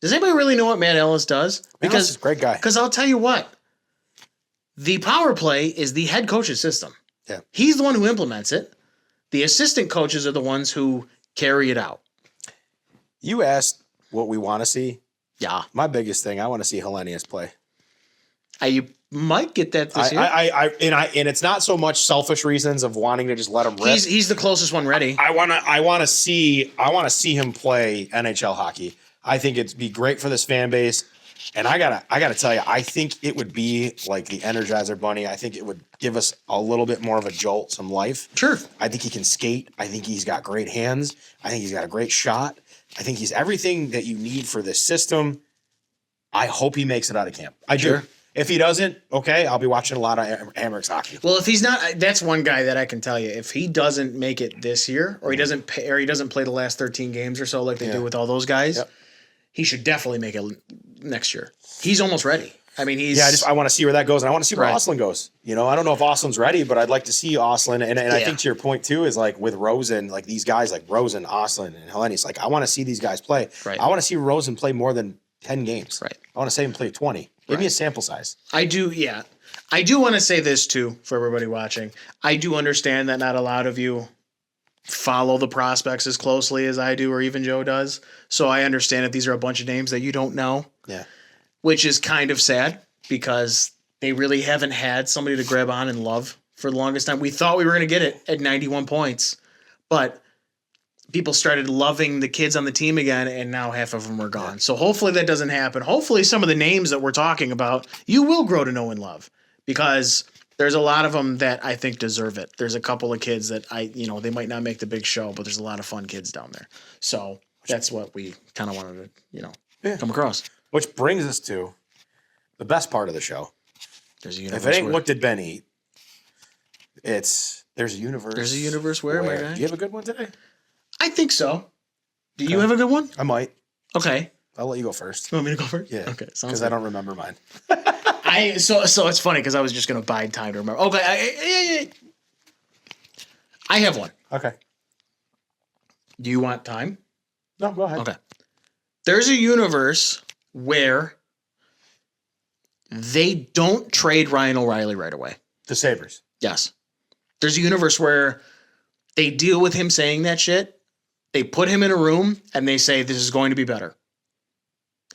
Does anybody really know what Matt Ellis does? Because he's a great guy. Because I'll tell you what, the power play is the head coach's system. Yeah, he's the one who implements it. The assistant coaches are the ones who carry it out. You asked what we want to see. Yeah. My biggest thing, I want to see Hellenius play. You might get that this year. And it's not so much selfish reasons of wanting to just let him rip. He's the closest one ready. I want to see him play NHL hockey. I think it'd be great for this fan base. And I gotta tell you, I think it would be like the Energizer Bunny. I think it would give us a little bit more of a jolt, some life. Sure. I think he can skate. I think he's got great hands. I think he's got a great shot. I think he's everything that you need for this system. I hope he makes it out of camp. I do. If he doesn't, okay, I'll be watching a lot of Amerks hockey. Well, if he's not, that's one guy that I can tell you. If he doesn't make it this year, or he doesn't play the last 13 games or so like they do with all those guys, he should definitely make it next year. He's almost ready. I mean, I want to see where that goes, and I want to see where Oslin goes. I don't know if Oslin's ready, but I'd like to see Oslin. And I think to your point too is with Rosen, these guys like Rosen, Oslin, and Hellenius. I want to see these guys play. Right. I want to see Rosen play more than 10 games. Right. I want to see him play 20. Give me a sample size. I do. Yeah, I do want to say this too for everybody watching. I do understand that not a lot of you follow the prospects as closely as I do, or even Joe does. So I understand if these are a bunch of names that you don't know. Yeah. Which is kind of sad because they really haven't had somebody to grab on and love for the longest time. We thought we were going to get it at 91 points, but people started loving the kids on the team again, and now half of them are gone. So hopefully that doesn't happen. Hopefully some of the names that we're talking about, you will grow to know and love, because there's a lot of them that I think deserve it. There's a couple of kids that they might not make the big show, but there's a lot of fun kids down there. So that's what we kind of wanted to, come across. Which brings us to the best part of the show. If it ain't what did Ben eat, there's a universe. There's a universe where, my guy? Do you have a good one today? I think so. Do you have a good one? I might. Okay. I'll let you go first. You want me to go first? Yeah. Okay. Because I don't remember mine. So it's funny because I was just gonna bide time to remember. Okay. I have one. Okay. Do you want time? No, go ahead. Okay. There's a universe where they don't trade Ryan O'Reilly right away. The Sabres. Yes. There's a universe where they deal with him saying that shit. They put him in a room and they say, this is going to be better.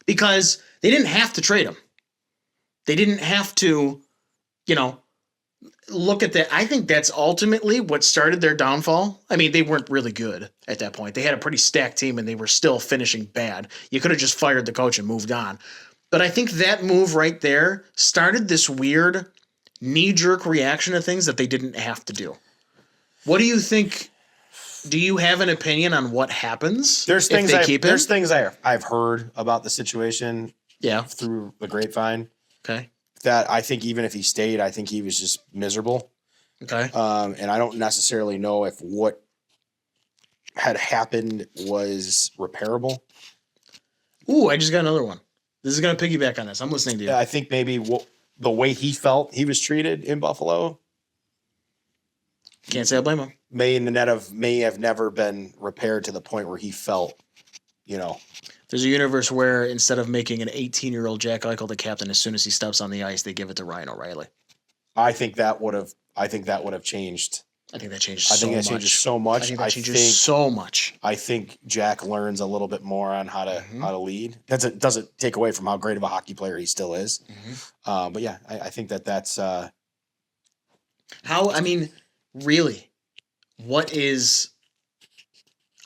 Because they didn't have to trade him. They didn't have to, look at that. I think that's ultimately what started their downfall. I mean, they weren't really good at that point. They had a pretty stacked team and they were still finishing bad. You could have just fired the coach and moved on. But I think that move right there started this weird knee-jerk reaction to things that they didn't have to do. What do you think? Do you have an opinion on what happens? There's things I've heard about the situation. Yeah. Through the grapevine. Okay. That I think even if he stayed, I think he was just miserable. Okay. And I don't necessarily know if what had happened was repairable. Ooh, I just got another one. This is going to piggyback on this. I'm listening to you. Yeah, I think maybe the way he felt he was treated in Buffalo. Can't say I blame him. May have never been repaired to the point where he felt, There's a universe where instead of making an 18-year-old Jack Eichel the captain as soon as he steps on the ice, they give it to Ryan O'Reilly. I think that would have changed. I think that changes so much. Changes so much. I think that changes so much. I think Jack learns a little bit more on how to lead. That doesn't take away from how great of a hockey player he still is. Mm-hmm. But yeah, I think that's really, what is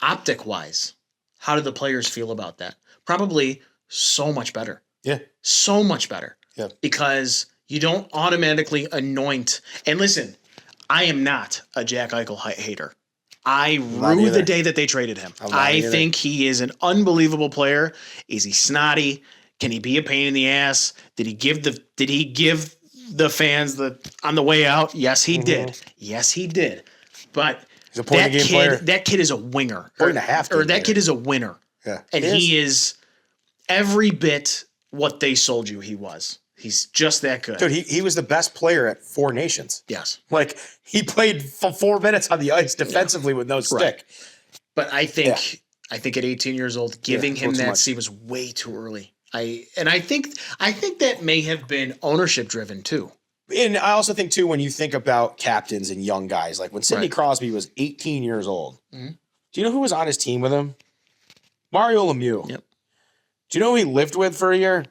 optic-wise? how did the players feel about that? Probably so much better. Yeah. So much better. Yeah. Because you don't automatically anoint. And listen, I am not a Jack Eichel hater. I rue the day that they traded him. I think he is an unbelievable player. Is he snotty? Can he be a pain in the ass? Did he give the fans on the way out? Yes, he did. Yes, he did. But that kid is a winger. That kid is a winner. Yeah. And he is every bit what they sold you he was. He's just that good. Dude, he was the best player at Four Nations. Yes. Like, he played for 4 minutes on the ice defensively with no stick. Right. But I think at 18 years old, giving him that seat was way too early. I think that may have been ownership driven too. And I also think too, when you think about captains and young guys, like when Sidney Crosby was 18 years old, do you know who was on his team with him? Mario Lemieux. Yep. Do you know who he lived with for a year?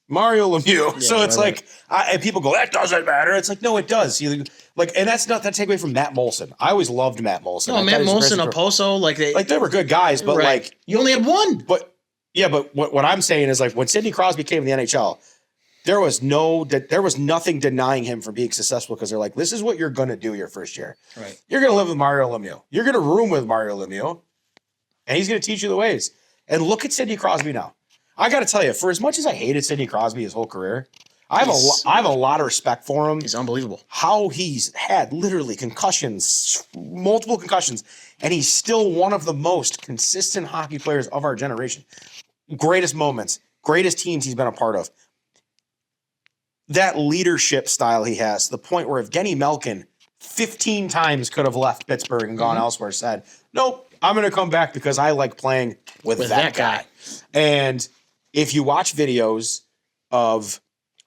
Mario Lemieux. Yeah, so it's and people go, that doesn't matter. It's like, no, it does. And that's not that take away from Matt Molson. I always loved Matt Molson. No, Matt Molson, Oposo, they were good guys, but like you only had one. But what I'm saying is, like, when Sidney Crosby came in the NHL, there was nothing denying him from being successful, because they're like, this is what you're gonna do your first year. Right. You're gonna live with Mario Lemieux. You're gonna room with Mario Lemieux, and he's gonna teach you the ways. And look at Sidney Crosby now. I got to tell you, for as much as I hated Sidney Crosby his whole career, I have a lot of respect for him. He's unbelievable. How he's had literally concussions, multiple concussions, and he's still one of the most consistent hockey players of our generation. Greatest moments, greatest teams he's been a part of. That leadership style he has, to the point where Evgeny Malkin 15 times could have left Pittsburgh and gone elsewhere, said, nope, I'm going to come back because I like playing with that guy. And if you watch videos of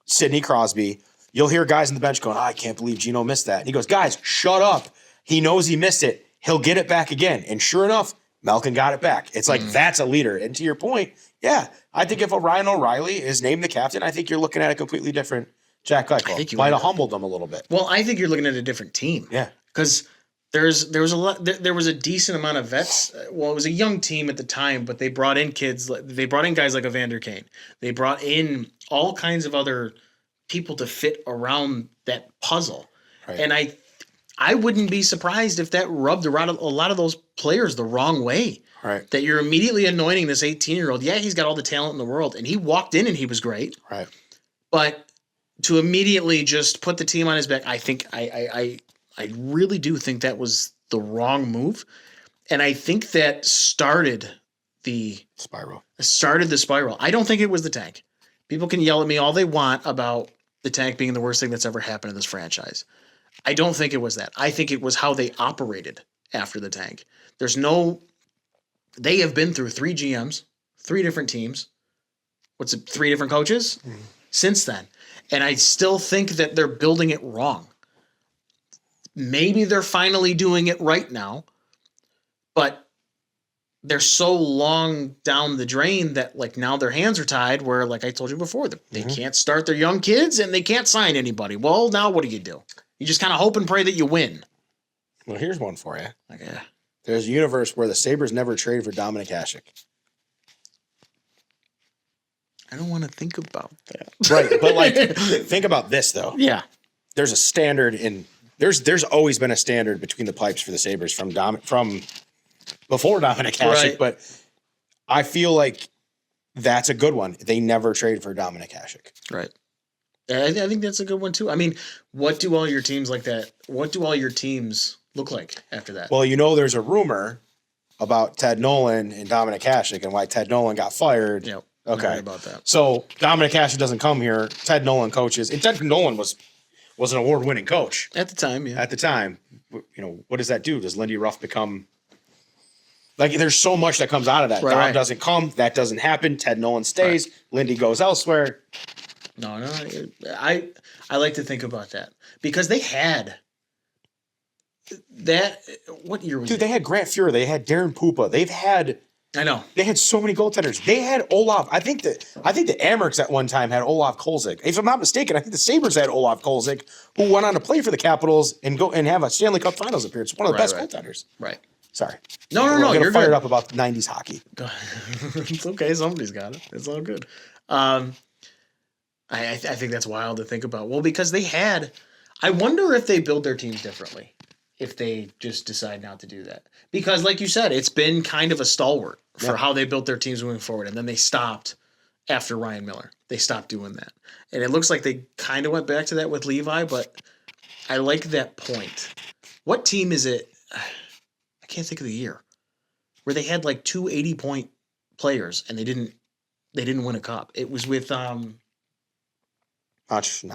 Sidney Crosby, you'll hear guys on the bench going, I can't believe Gino missed that. And he goes, guys, shut up. He knows he missed it. He'll get it back again. And sure enough, Malkin got it back. It's like, that's a leader. And to your point, I think if Ryan O'Reilly is named the captain, I think you're looking at a completely different Jack Eichel. I think you might have humbled them a little bit. Well, I think you're looking at a different team. Yeah. Because there was a decent amount of vets. Well, it was a young team at the time, but they brought in kids. They brought in guys like Evander Kane. They brought in all kinds of other people to fit around that puzzle. Right. And I wouldn't be surprised if that rubbed a lot of those players the wrong way. Right. That you're immediately anointing this 18-year-old. Yeah, he's got all the talent in the world, and he walked in and he was great. Right. But to immediately just put the team on his back, I think I really do think that was the wrong move. And I think that started the spiral. I don't think it was the tank. People can yell at me all they want about the tank being the worst thing that's ever happened to this franchise. I don't think it was that. I think it was how they operated after the tank. They have been through 3 GMs, 3 different teams. 3 different coaches since then. And I still think that they're building it wrong. Maybe they're finally doing it right now, but they're so long down the drain that, like, now their hands are tied where, like I told you before, they can't start their young kids and they can't sign anybody. Well, now what do? You just kind of hope and pray that you win. Well, here's one for you. Okay. There's a universe where the Sabres never traded for Dominic Hasek. I don't want to think about that. Right, but like, think about this though. Yeah. There's a standard in there's always been a standard between the pipes for the Sabres from before Dominic Hasek, right. But I feel like that's a good one. They never traded for Dominic Hasek. Right. I think that's a good one too. I mean, what do all your teams like that? What do all your teams look like after that? Well, there's a rumor about Ted Nolan and Dominic Hasek and why Ted Nolan got fired. Yep. Okay. About that. So Dominic Hasek doesn't come here. Ted Nolan coaches. And Ted Nolan was an award-winning coach. At the time, yeah. At the time. What does that do? Does Lindy Ruff become... Like, there's so much that comes out of that. Right, Dom doesn't come. That doesn't happen. Ted Nolan stays. Right. Lindy goes elsewhere. No. I like to think about that. Because they had... that... What year was it? Dude, they had Grant Fuhrer. They had Darren Pupa. They've had... I know. They had so many goaltenders. They had Olaf. I think the Amherst at one time had Olaf Kolzig. If I'm not mistaken, I think the Sabres had Olaf Kolzig, who went on to play for the Capitals and have a Stanley Cup Finals appearance. One of the best goaltenders. Right. Sorry. No. You're fired good. up about 90s hockey. It's okay. Somebody's got it. It's all good. I think that's wild to think about. Well, because I wonder if they build their teams differently if they just decide not to do that. Because like you said, it's been kind of a stalwart for how they built their teams moving forward. And then they stopped after Ryan Miller. They stopped doing that. And it looks like they kind of went back to that with Levi, but I like that point. What team is it? I can't think of the year where they had like 2 80-point players and they didn't win a cup. It was with not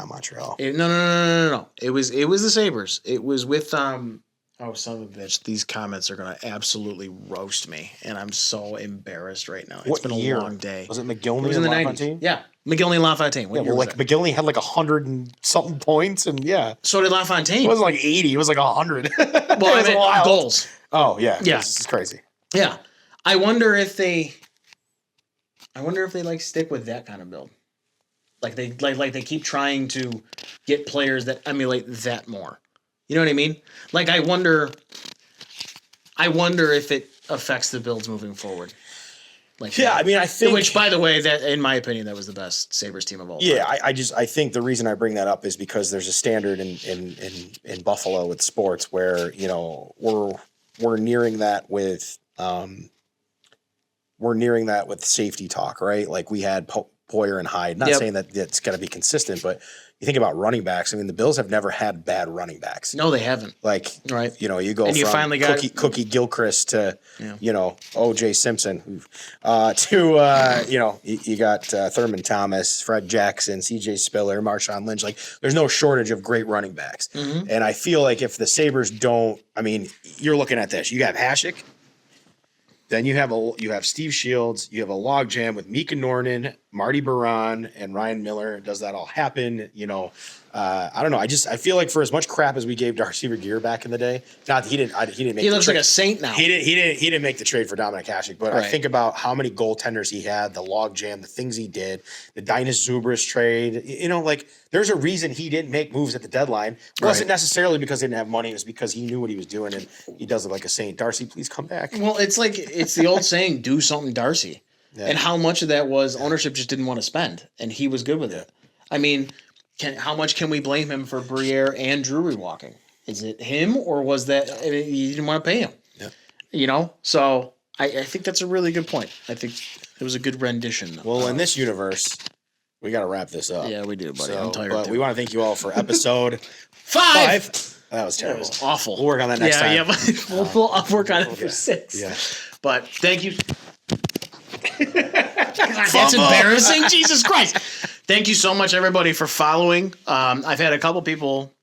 Montreal. No. It was the Sabres. It was with son of a bitch. These comments are gonna absolutely roast me, and I'm so embarrassed right now. It's been a long day. Was it McGillney? It was in the 90s. Yeah, McGillney and LaFontaine. McGillney had like 100 and something points, and so did LaFontaine. It wasn't like 80. It was like 100. Well, I mean, goals. Oh yeah. This is crazy. Yeah, I wonder if they like stick with that kind of build. Like they keep trying to get players that emulate that more. You know what I mean? Like I wonder if it affects the builds moving forward. Like I mean, I think, which by the way, that in my opinion, that was the best Sabres team of all time. Yeah, I think the reason I bring that up is because there's a standard in Buffalo with sports where, you know, we're nearing that with safety talk, right? Like we had Poyer and Hyde. Not saying that it's going to be consistent, but you think about running backs. I mean, the Bills have never had bad running backs. No, they haven't. Like, right. You know, you go and you from finally got Cookie Gilchrist to, you know, O.J. Simpson to, you know, you got Thurman Thomas, Fred Jackson, C.J. Spiller, Marshawn Lynch. Like, there's no shortage of great running backs. Mm-hmm. And I feel like if the Sabres don't, I mean, you're looking at this. You have Hasek. Then you have Steve Shields. You have a logjam with Mika Norton, Marty Baron, and Ryan Miller. Does that all happen? You know, I don't know. I feel like for as much crap as we gave Darcy Regier back in the day, he didn't make. He looks like a saint now. He didn't make the trade for Dominic Hasek, but right. I think about how many goaltenders he had, the logjam, the things he did, the Dinas Zubris trade. You know, like there's a reason he didn't make moves at the deadline. It wasn't necessarily because he didn't have money. It was because he knew what he was doing, and he does it like a saint. Darcy, please come back. Well, it's the old saying, "Do something, Darcy." Yeah. And how much of that was ownership just didn't want to spend, and he was good with it. I mean, how much can we blame him for Briere and Drury walking? Is it him, or was that you didn't want to pay him? Yeah. You know, so I think that's a really good point. I think it was a good rendition. Well, in this universe, we got to wrap this up. Yeah, we do, buddy. I'm tired. But we want to thank you all for episode 5. That was terrible. That was awful. We'll work on that next time. Yeah, but we'll work on it for 6. Yeah. But thank you. That's embarrassing. Jesus Christ. Thank you so much, everybody, for following. I've had a couple people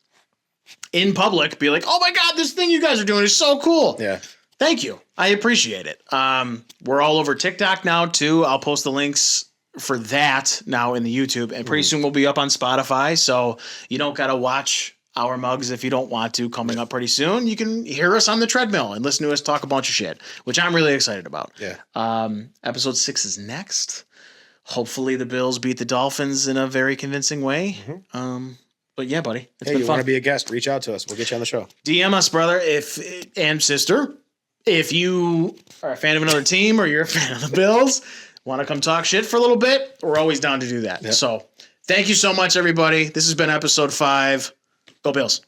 in public be like, oh, my God, this thing you guys are doing is so cool. Yeah. Thank you. I appreciate it. We're all over TikTok now, too. I'll post the links for that now in the YouTube. And pretty soon we'll be up on Spotify. So you don't got to watch our mugs if you don't want to. Coming up pretty soon, you can hear us on the treadmill and listen to us talk a bunch of shit, which I'm really excited about. Yeah. Episode 6 is next. Hopefully the Bills beat the Dolphins in a very convincing way. Mm-hmm. But yeah, buddy, it's been fun. Want to be a guest? Reach out to us. We'll get you on the show. DM us, brother, and sister. If you are a fan of another team or you're a fan of the Bills, want to come talk shit for a little bit, we're always down to do that. Yep. So thank you so much, everybody. This has been episode 5. Go Bills.